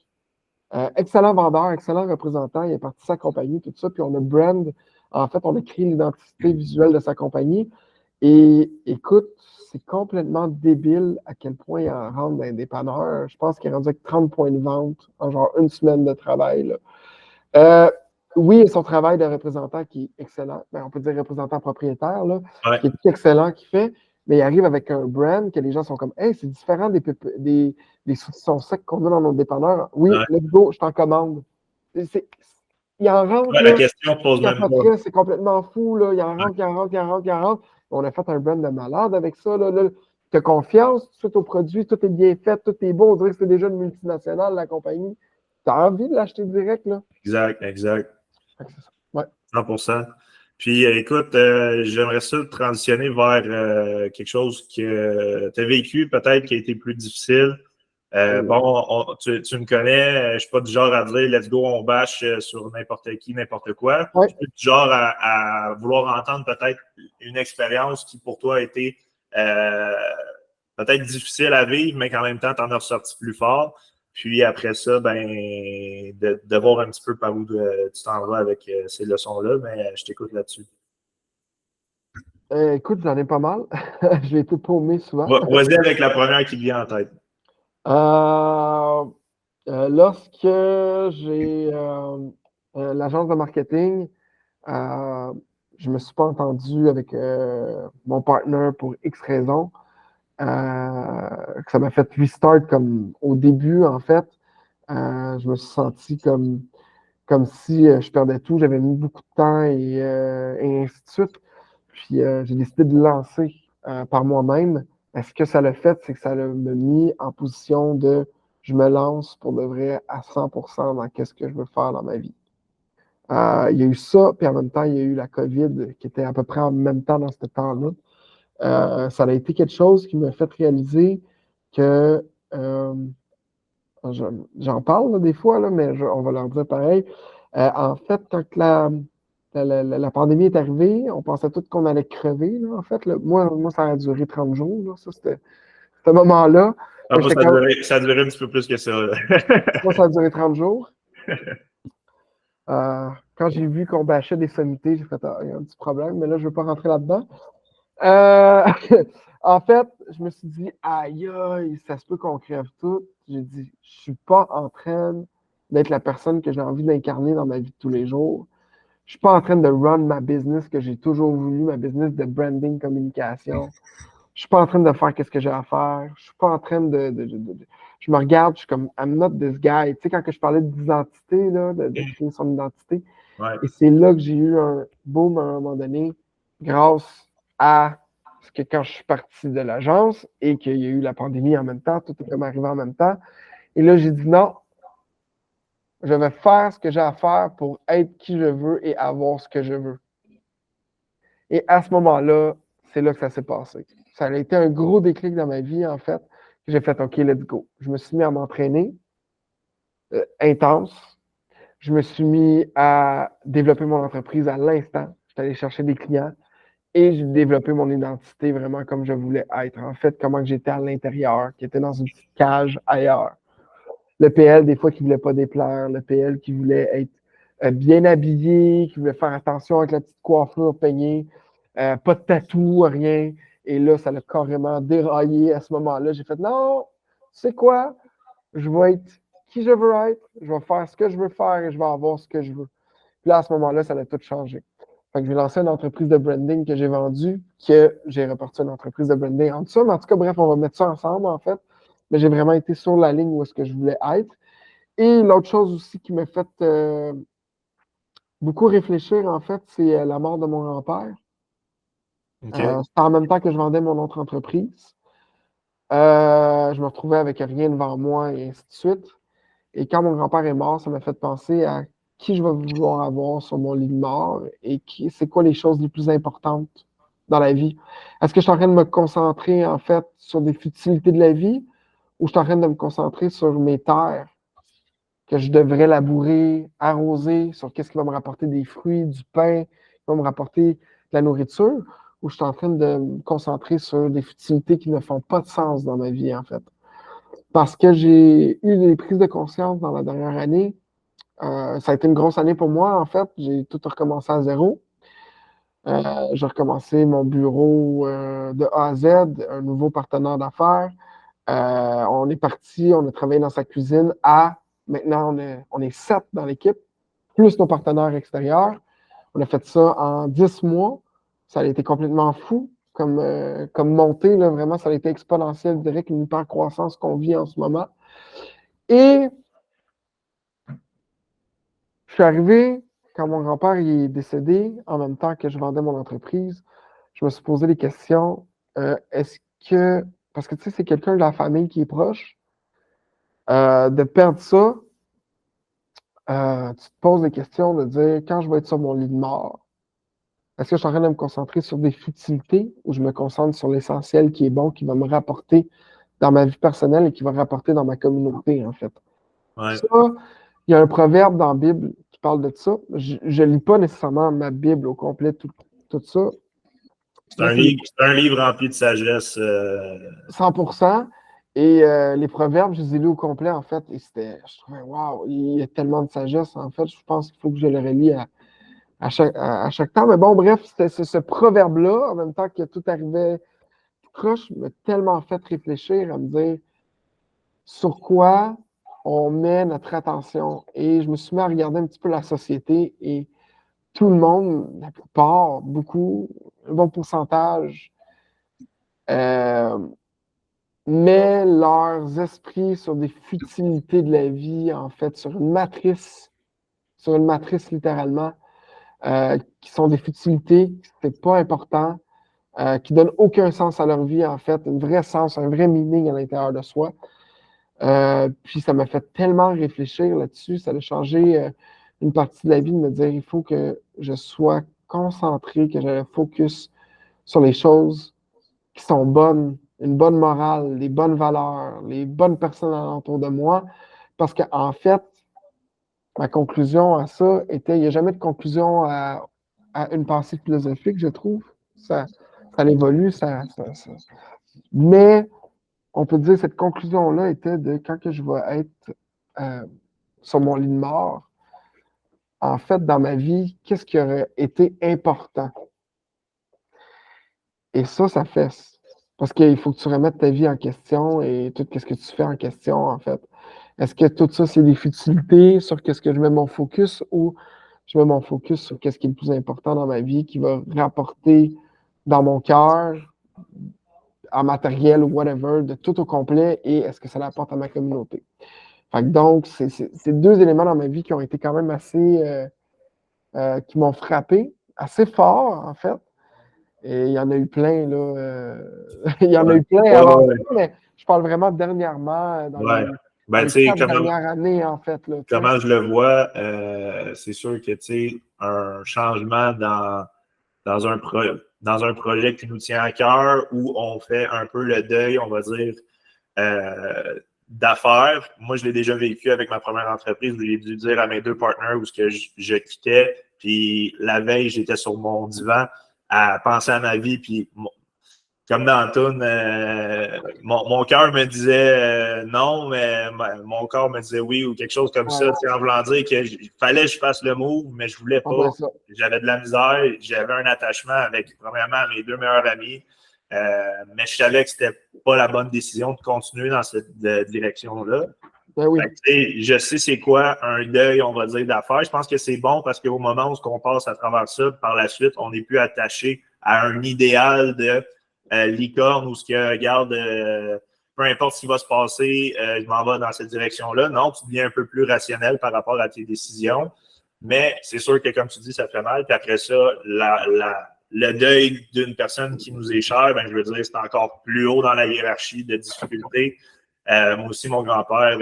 Excellent vendeur, excellent représentant. Il est parti de sa compagnie, tout ça. Puis on a brand. En fait, on a créé l'identité visuelle de sa compagnie. Et écoute, c'est complètement débile à quel point il en rentre dans les dépanneurs. Je pense qu'il est rendu avec 30 points de vente en genre une semaine de travail. Là. Oui, son travail de représentant qui est excellent. Ben, on peut dire représentant propriétaire, là, qui est excellent, qu'il fait. Mais il arrive avec un brand que les gens sont comme, hey, c'est différent des saucissons secs qu'on a dans nos dépanneurs. Oui, let's go, je t'en commande. Il en rentre. La question pose même pas. C'est complètement fou. Là. Il en rentre. On a fait un brand de malade avec ça. Tu as confiance tout de suite au produit, tout est bien fait, tout est beau. On dirait que c'est déjà une multinationale, la compagnie. Tu as envie de l'acheter direct. Là. Exact. C'est ça. Ouais. 100%. Puis, écoute, j'aimerais ça transitionner vers quelque chose que tu as vécu, peut-être qui a été plus difficile. Bon, tu me connais, je ne suis pas du genre à dire let's go, on bâche sur n'importe qui, n'importe quoi. Ouais. Je suis du genre à vouloir entendre peut-être une expérience qui pour toi a été peut-être difficile à vivre, mais qu'en même temps, tu en as ressorti plus fort. Puis après ça, ben, de voir un petit peu par où tu t'en vas avec ces leçons-là, mais je t'écoute là-dessus. Écoute, j'en ai pas mal. J'ai été paumé souvent. Vas-y avec la première qui te vient en tête. Lorsque j'ai l'agence de marketing, je ne me suis pas entendu avec mon partner pour X raisons. Ça m'a fait restart comme au début, en fait. Je me suis senti comme si je perdais tout. J'avais mis beaucoup de temps et ainsi de suite. Puis j'ai décidé de lancer par moi-même. Ce que ça l'a fait, c'est que ça m'a mis en position de je me lance pour de vrai à 100% dans qu'est-ce que je veux faire dans ma vie. Il y a eu ça, puis en même temps, il y a eu la COVID qui était à peu près en même temps dans ce temps-là. Ça a été quelque chose qui m'a fait réaliser que j'en parle là, des fois, là, mais on va leur dire pareil. En fait, quand la pandémie est arrivée, on pensait tous qu'on allait crever. Là, en fait, là. Moi, ça a duré 30 jours. Là, ça, c'était ce moment-là. Moi, ça a duré un petit peu plus que ça. Moi, ça a duré 30 jours. Quand j'ai vu qu'on bâchait des sommités, j'ai fait il y a un petit problème, mais là, je ne veux pas rentrer là-dedans. En fait, je me suis dit, aïe, ça se peut qu'on crève tout. J'ai dit, je suis pas en train d'être la personne que j'ai envie d'incarner dans ma vie de tous les jours. Je suis pas en train de run ma business que j'ai toujours voulu, ma business de branding, communication. Je suis pas en train de faire ce que j'ai à faire. Je suis pas en train je me regarde, je suis comme, I'm not this guy. Tu sais, quand je parlais d'identité, là, de créer son identité, et c'est là que j'ai eu un boom à un moment donné, grâce à ce que quand je suis parti de l'agence et qu'il y a eu la pandémie en même temps, tout est comme arrivé en même temps. Et là, j'ai dit non, je vais faire ce que j'ai à faire pour être qui je veux et avoir ce que je veux. Et à ce moment-là, c'est là que ça s'est passé. Ça a été un gros déclic dans ma vie, en fait. J'ai fait OK, let's go. Je me suis mis à m'entraîner intense. Je me suis mis à développer mon entreprise à l'instant. Je suis allé chercher des clients et j'ai développé mon identité vraiment comme je voulais être. En fait, comment j'étais à l'intérieur, qui était dans une petite cage ailleurs. Le PL, des fois, qui voulait pas déplaire. Le PL qui voulait être bien habillé, qui voulait faire attention avec la petite coiffure peignée. Pas de tatou, rien. Et là, ça l'a carrément déraillé à ce moment-là. J'ai fait, non, c'est quoi? Je vais être qui je veux être, je vais faire ce que je veux faire et je vais avoir ce que je veux. Puis là, à ce moment-là, ça a tout changé. Fait que j'ai lancé une entreprise de branding que j'ai vendue, que j'ai reparti une entreprise de branding en dessous. Mais en tout cas, bref, on va mettre ça ensemble, en fait. Mais j'ai vraiment été sur la ligne où est-ce que je voulais être. Et l'autre chose aussi qui m'a fait beaucoup réfléchir, en fait, c'est la mort de mon grand-père. OK. C'était en même temps que je vendais mon autre entreprise. Je me retrouvais avec rien devant moi et ainsi de suite. Et quand mon grand-père est mort, ça m'a fait penser à qui je vais vouloir avoir sur mon lit de mort et c'est quoi les choses les plus importantes dans la vie. Est-ce que je suis en train de me concentrer, en fait, sur des futilités de la vie ou je suis en train de me concentrer sur mes terres que je devrais labourer, arroser, sur qu'est-ce qui va me rapporter des fruits, du pain, qui va me rapporter de la nourriture, ou je suis en train de me concentrer sur des futilités qui ne font pas de sens dans ma vie, en fait. Parce que j'ai eu des prises de conscience dans la dernière année. Ça a été une grosse année pour moi, en fait. J'ai tout recommencé à zéro. J'ai recommencé mon bureau de A à Z, un nouveau partenaire d'affaires. On est parti, on a travaillé dans sa cuisine maintenant, on est 7 dans l'équipe, plus nos partenaires extérieurs. On a fait ça en 10 mois. Ça a été complètement fou comme montée, là, vraiment, ça a été exponentiel, je dirais, qu'une hyper croissance qu'on vit en ce moment. Et je suis arrivé, quand mon grand-père est décédé, en même temps que je vendais mon entreprise, je me suis posé des questions. Est-ce que, parce que tu sais, c'est quelqu'un de la famille qui est proche, de perdre ça, tu te poses des questions de dire, quand je vais être sur mon lit de mort, est-ce que je suis en train de me concentrer sur des futilités ou je me concentre sur l'essentiel qui est bon, qui va me rapporter dans ma vie personnelle et qui va rapporter dans ma communauté, en fait? Ouais. Ça, il y a un proverbe dans la Bible qui parle de ça. Je ne lis pas nécessairement ma Bible au complet, tout ça. C'est Moi, c'est un livre rempli de sagesse. 100%. Et les proverbes, je les ai lus au complet, en fait. Et je trouvais, waouh, il y a tellement de sagesse. En fait, je pense qu'il faut que je le relis à chaque temps. Mais bon, bref, c'était ce proverbe-là, en même temps que tout arrivait tout croche, m'a tellement fait réfléchir à me dire sur quoi on met notre attention. Et je me suis mis à regarder un petit peu la société et tout le monde, la plupart, beaucoup, un bon pourcentage, euh, met leurs esprits sur des futilités de la vie, en fait, sur une matrice littéralement, qui sont des futilités, c'est pas important, qui donnent aucun sens à leur vie, en fait, un vrai sens, un vrai meaning à l'intérieur de soi. Puis ça m'a fait tellement réfléchir là-dessus, ça a changé une partie de la vie de me dire il faut que je sois concentré, que je focus sur les choses qui sont bonnes, une bonne morale, les bonnes valeurs, les bonnes personnes autour de moi. Parce qu'en fait, ma conclusion à ça était il n'y a jamais de conclusion à une pensée philosophique, je trouve. Ça évolue, mais on peut dire que cette conclusion-là était de quand que je vais être sur mon lit de mort, en fait, dans ma vie, qu'est-ce qui aurait été important? Et ça fait. Parce qu'il faut que tu remettes ta vie en question et tout ce que tu fais en question, en fait. Est-ce que tout ça, c'est des futilités sur qu'est-ce que je mets mon focus ou je mets mon focus sur qu'est-ce qui est le plus important dans ma vie qui va rapporter dans mon cœur, en matériel ou whatever, de tout au complet et est-ce que ça l'apporte à ma communauté? Fait que donc, c'est deux éléments dans ma vie qui ont été quand même assez, qui m'ont frappé, assez fort, en fait. Et il y en a eu plein, là. Il y en a Ouais. eu plein Ouais, avant ouais, ça, mais je parle vraiment dernièrement, ouais. dans Ben, les tu sais, 4 dernières années, en fait, là, tu sais. comment je le vois, c'est sûr que, tu sais, un changement dans un projet qui nous tient à cœur où on fait un peu le deuil, on va dire, d'affaires. Moi, je l'ai déjà vécu avec ma première entreprise où j'ai dû dire à mes deux partenaires où ce que je quittais. Puis la veille, j'étais sur mon divan à penser à ma vie. Puis comme dans la toune, mon cœur me disait non, mais mon corps me disait oui ou quelque chose comme ça, en voulant dire qu'il fallait que je fasse le move, mais je voulais pas. J'avais de la misère, j'avais un attachement avec, premièrement, mes 2 meilleurs amis, mais je savais que c'était pas la bonne décision de continuer dans cette direction-là. Ben oui. Je sais c'est quoi un deuil, on va dire, d'affaires. Je pense que c'est bon parce qu'au moment où on passe à travers ça, par la suite, on n'est plus attaché à un idéal de licorne ou ce que, regarde, peu importe ce qui va se passer, je m'en vais dans cette direction-là. Non, tu deviens un peu plus rationnel par rapport à tes décisions. Mais c'est sûr que, comme tu dis, ça fait mal. Puis après ça, le deuil d'une personne qui nous est chère, ben, je veux dire, c'est encore plus haut dans la hiérarchie de difficulté. Moi aussi, mon grand-père,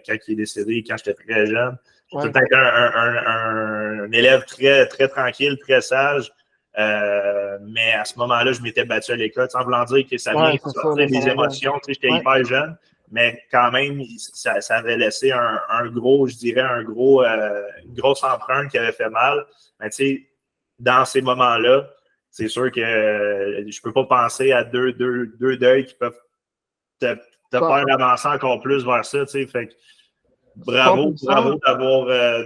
quand il est décédé, quand j'étais très jeune, j'ai tout le temps été un élève très, très tranquille, très sage. Mais à ce moment-là, je m'étais battu à l'école, sans vouloir dire que ça vient sortir des émotions. J'étais hyper jeune, mais quand même, ça avait laissé un gros, je dirais, une grosse empreinte qui avait fait mal. Mais tu sais, dans ces moments-là, c'est sûr que je ne peux pas penser à deux deuils qui peuvent te faire avancer encore plus vers ça. Fait que, bravo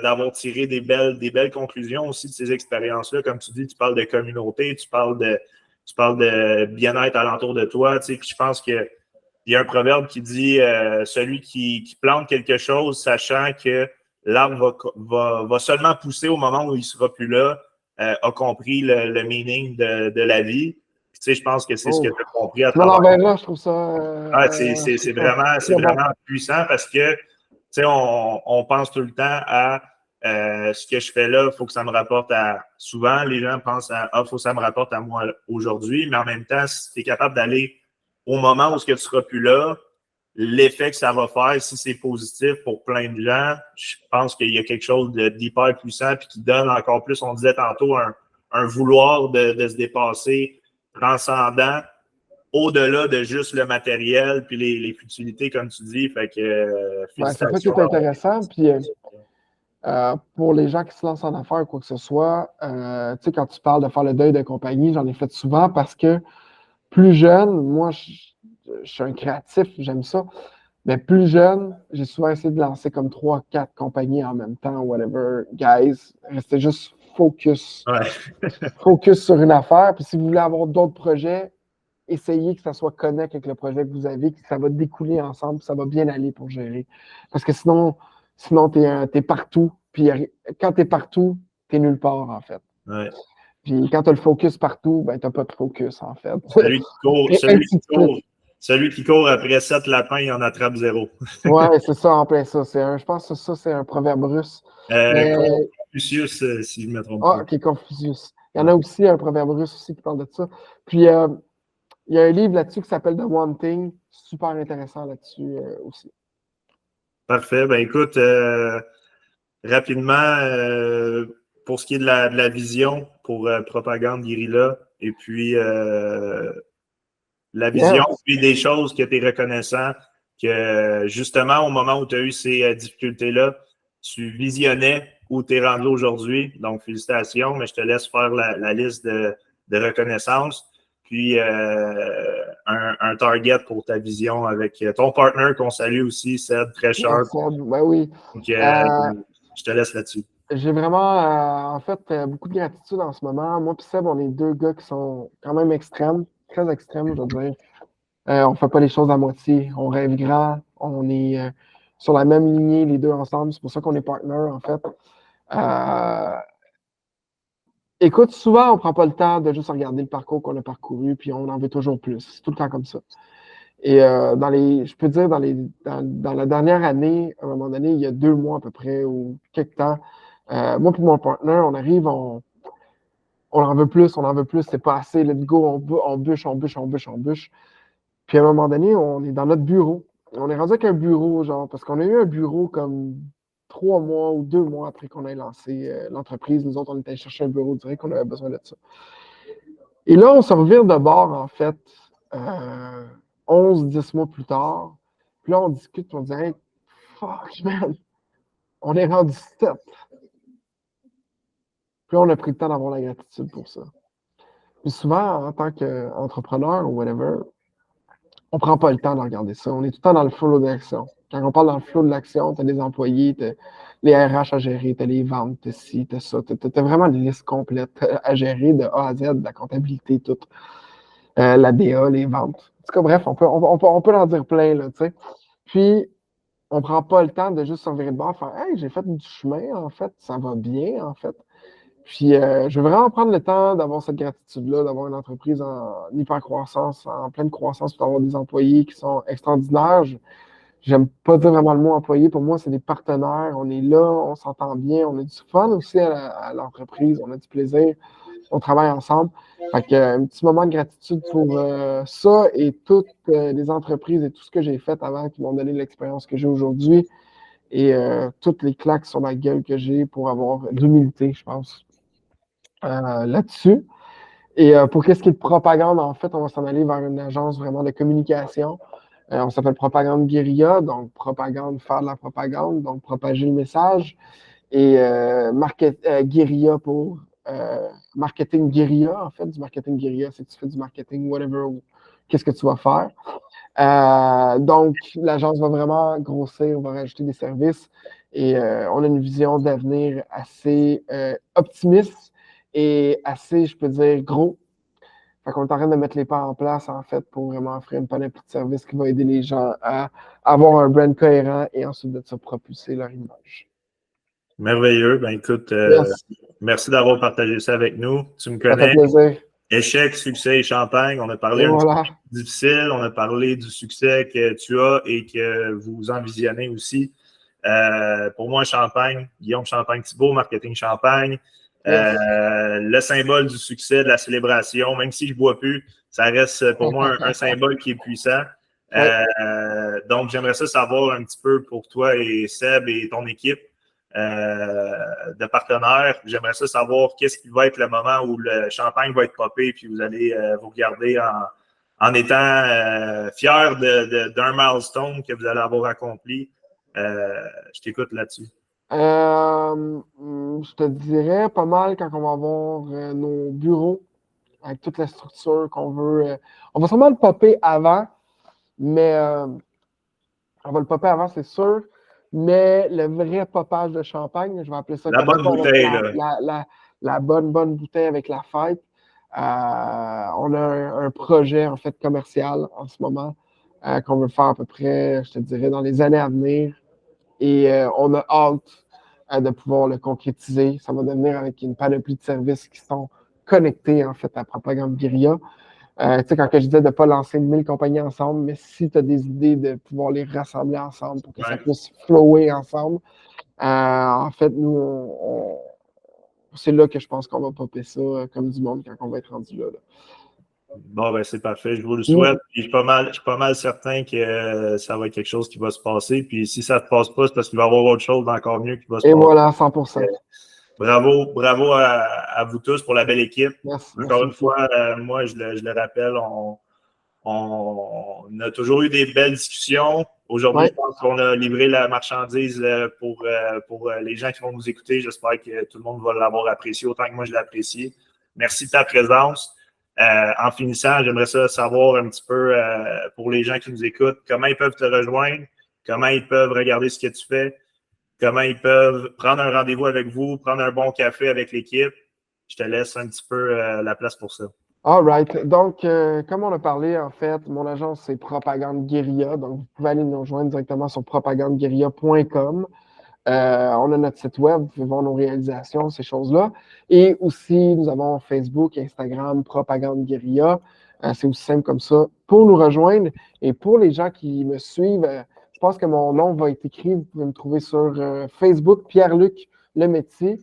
d'avoir tiré des belles conclusions aussi de ces expériences-là. Comme tu dis, tu parles de communauté, tu parles de bien-être alentour de toi. Puis je pense qu'il y a un proverbe qui dit celui qui plante quelque chose, sachant que l'arbre va seulement pousser au moment où il ne sera plus là, a compris le meaning de la vie. Je pense que c'est ce que tu as compris à travers. Je trouve ça. C'est vraiment puissant parce que on pense tout le temps à ce que je fais là, il faut que ça me rapporte à. Souvent, les gens pensent à il faut que ça me rapporte à moi aujourd'hui, mais en même temps, si tu es capable d'aller au moment où tu ne seras plus là, l'effet que ça va faire, si c'est positif pour plein de gens, je pense qu'il y a quelque chose d'hyper puissant puis qui donne encore plus, on disait tantôt, un vouloir de se dépasser transcendant au-delà de juste le matériel puis les futilités, comme tu dis. Fait que, c'est ça qui est intéressant. Puis pour les gens qui se lancent en affaires ou quoi que ce soit, tu sais, quand tu parles de faire le deuil de compagnie, j'en ai fait souvent parce que plus jeune, moi, je suis un créatif, j'aime ça. Mais plus jeune, j'ai souvent essayé de lancer comme 3-4 compagnies en même temps, whatever. Guys, restez juste focus. Focus sur une affaire. Puis si vous voulez avoir d'autres projets, essayez que ça soit connect avec le projet que vous avez, que ça va découler ensemble, ça va bien aller pour gérer. Parce que sinon t'es partout. Puis quand t'es partout, t'es nulle part, en fait. Ouais. Puis quand t'as le focus partout, ben t'as pas de focus, en fait. Celui qui court après 7 lapins, il en attrape 0. Ouais, c'est ça, en plein ça. Je pense que ça, c'est un proverbe russe. Confucius, si je ne me trompe pas. Ah, ok, Confucius. Il y en a aussi un proverbe russe aussi qui parle de ça. Puis, il y a un livre là-dessus qui s'appelle The One Thing. Super intéressant là-dessus aussi. Parfait. Ben écoute, rapidement, pour ce qui est de la vision pour Propagande Guérilla, et puis la vision, puis des choses que tu es reconnaissant, que justement, au moment où tu as eu ces difficultés-là, tu visionnais où tu es rendu aujourd'hui. Donc, félicitations, mais je te laisse faire la liste de reconnaissance. Puis, un target pour ta vision avec ton partner qu'on salue aussi, Ced, très sharp. Ben oui. Donc, je te laisse là-dessus. J'ai vraiment, en fait, beaucoup de gratitude en ce moment. Moi et Seb, on est 2 gars qui sont quand même extrêmes, très extrêmes, je veux dire. On ne fait pas les choses à moitié. On rêve grand. On est sur la même lignée, les deux ensemble. C'est pour ça qu'on est partners, en fait. Écoute, souvent, on ne prend pas le temps de juste regarder le parcours qu'on a parcouru, puis on en veut toujours plus. C'est tout le temps comme ça. Et je peux dire, dans la dernière année, à un moment donné, il y a 2 mois à peu près, ou quelques temps, moi et mon partner, on arrive, on en veut plus, c'est pas assez, let's go, on bûche. Puis à un moment donné, on est dans notre bureau. On est rendu avec un bureau, genre, parce qu'on a eu un bureau comme 3 mois ou 2 mois après qu'on ait lancé l'entreprise. Nous autres, on était chercher un bureau direct, on avait besoin de ça. Et là, on se revire de bord, en fait, 11-10 mois plus tard. Puis là, on discute, on dit, hey, fuck, man, on est rendu 7. Puis là, on a pris le temps d'avoir la gratitude pour ça. Puis souvent, en tant qu'entrepreneur ou whatever, on prend pas le temps de regarder ça. On est tout le temps dans le flow de l'action. Quand on parle dans le flow de l'action, tu as des employés, tu as les RH à gérer, tu as les ventes, tu as ci, tu as ça. Tu as vraiment une liste complète à gérer de A à Z, de la comptabilité, tout. La DA, les ventes. En tout cas, bref, on peut en dire plein, là, tu sais. Puis, on prend pas le temps de juste se virer de bord, faire Hey, j'ai fait du chemin, en fait, ça va bien, en fait. Puis, je veux vraiment prendre le temps d'avoir cette gratitude-là, d'avoir une entreprise en hyper-croissance, en pleine croissance, pour avoir des employés qui sont extraordinaires. J'aime pas dire vraiment le mot employé. Pour moi, c'est des partenaires. On est là, on s'entend bien, on a du fun aussi à l'entreprise, on a du plaisir, on travaille ensemble. Fait que, un petit moment de gratitude pour ça et toutes les entreprises et tout ce que j'ai fait avant qui m'ont donné l'expérience que j'ai aujourd'hui et toutes les claques sur la gueule que j'ai pour avoir de l'humilité, je pense, là-dessus. Et pour qu'est-ce qui est de propagande, en fait, on va s'en aller vers une agence vraiment de communication. On s'appelle Propagande Guérilla, donc propagande, faire de la propagande, donc propager le message. Et guérilla pour marketing guérilla, en fait, du marketing guérilla, c'est que tu fais du marketing, whatever, ou qu'est-ce que tu vas faire. Donc, l'agence va vraiment grossir, on va rajouter des services et on a une vision d'avenir assez optimiste et assez, je peux dire, gros. Fait qu'on est en train de mettre les pas en place, en fait, pour vraiment offrir une panoplie de services qui va aider les gens à avoir un brand cohérent et ensuite de ça propulser leur image. Merveilleux. Ben écoute, Yes, merci d'avoir partagé ça avec nous. Tu me ça fait connais. plaisir. Échec, succès et champagne. On a parlé Et un petit voilà. peu difficile. On a parlé du succès que tu as et que vous envisionnez aussi. Pour moi, Champagne, Guillaume Champagne-Thibault, Marketing Champagne, Yes. le symbole du succès, de la célébration, même si je ne bois plus, ça reste pour moi un symbole qui est puissant. Ouais. Donc, j'aimerais ça savoir un petit peu pour toi et Seb et ton équipe de partenaires. J'aimerais ça savoir qu'est-ce qui va être le moment où le champagne va être popé puis vous allez vous regarder en étant fier d'un milestone que vous allez avoir accompli. Je t'écoute là-dessus. Je te dirais pas mal quand on va avoir nos bureaux avec toute la structure qu'on veut. On va sûrement le popper avant, mais on va le popper avant, c'est sûr. Mais le vrai popage de champagne, je vais appeler ça La comme bonne ça, avec bouteille, là. la bonne bouteille avec la fête. On a un projet, en fait, commercial en ce moment qu'on veut faire à peu près, je te dirais, dans les années à venir. Et on a hâte de pouvoir le concrétiser. Ça va devenir avec une panoplie de services qui sont connectés, en fait, à Propagande Guérilla. Tu sais, quand je disais de ne pas lancer 1000 compagnies ensemble, mais si tu as des idées de pouvoir les rassembler ensemble pour que ça Ouais. puisse flower ensemble, en fait, nous, c'est là que je pense qu'on va popper ça comme du monde quand on va être rendu là. Bon, ben c'est parfait. Je vous le souhaite. Puis je suis pas mal certain que ça va être quelque chose qui va se passer. Puis si ça ne se passe pas, c'est parce qu'il va y avoir autre chose d'encore mieux qui va se Et passer. voilà, 100%. Bravo à vous tous pour la belle équipe. Merci, Encore merci une beaucoup. fois, moi, je le rappelle, on a toujours eu des belles discussions. Aujourd'hui, Ouais. je pense qu'on a livré la marchandise pour les gens qui vont nous écouter. J'espère que tout le monde va l'avoir apprécié autant que moi je l'ai apprécié. Merci de ta présence. En finissant, j'aimerais ça savoir un petit peu pour les gens qui nous écoutent, comment ils peuvent te rejoindre, comment ils peuvent regarder ce que tu fais, comment ils peuvent prendre un rendez-vous avec vous, prendre un bon café avec l'équipe. Je te laisse un petit peu la place pour ça. All right. Donc, comme on a parlé, en fait, mon agence, c'est Propagande Guérilla. Donc, vous pouvez aller nous rejoindre directement sur propagandeguérilla.com. On a notre site web, vous pouvez voir nos réalisations, ces choses-là. Et aussi, nous avons Facebook, Instagram, Propagande Guérilla. C'est aussi simple comme ça pour nous rejoindre. Et pour les gens qui me suivent, je pense que mon nom va être écrit. Vous pouvez me trouver sur Facebook, Pierre-Luc Lemetti.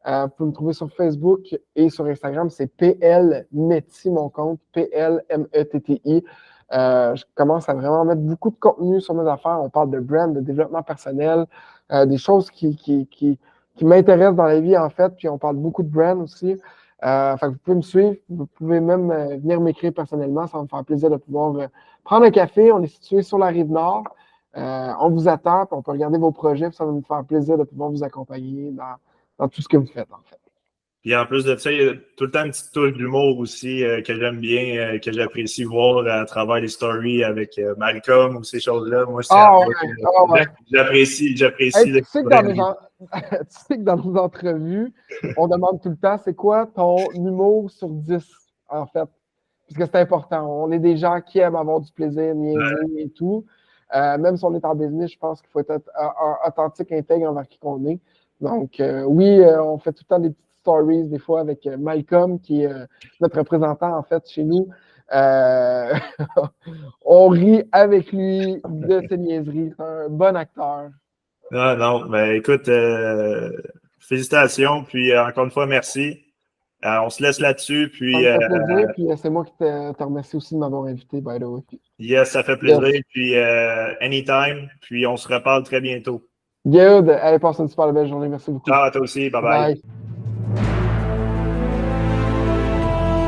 Vous pouvez me trouver sur Facebook et sur Instagram, c'est PL Metti, mon compte, PLMETTI. Je commence à vraiment mettre beaucoup de contenu sur mes affaires. On parle de brand, de développement personnel, des choses qui m'intéressent dans la vie, en fait. Puis on parle beaucoup de brand aussi. Fait que vous pouvez me suivre. Vous pouvez même venir m'écrire personnellement. Ça va me faire plaisir de pouvoir prendre un café. On est situé sur la rive nord. On vous attend. Puis on peut regarder vos projets. Puis ça va me faire plaisir de pouvoir vous accompagner dans tout ce que vous faites, en fait. Puis en plus de ça, il y a tout le temps une petite touche d'humour aussi que j'aime bien, que j'apprécie voir à travers les stories avec Malcolm ou ces choses-là. Moi, c'est Ah ouais, ah ouais. j'apprécie Hey, le tu sais que tu sais que dans nos entrevues, on demande tout le temps, c'est quoi ton humour sur 10, en fait? Parce que c'est important. On est des gens qui aiment avoir du plaisir, niaiser et tout. Même si on est en business, je pense qu'il faut être authentique, intègre envers qui qu'on est. Donc, oui, on fait tout le temps des petites stories, des fois, avec Malcolm, qui est notre représentant, en fait, chez nous. Euh, on rit avec lui de ses niaiseries. C'est un bon acteur. Non, non, ben écoute, félicitations, puis encore une fois, merci. On se laisse là-dessus, Ça puis me fait plaisir, puis c'est moi qui te remercie aussi de m'avoir invité, by the way. yes, ça fait Yes. plaisir, puis anytime, puis on se reparle très bientôt. Good. Allez, passe une super belle journée. Merci beaucoup. Ciao à toi aussi, bye bye. Bye.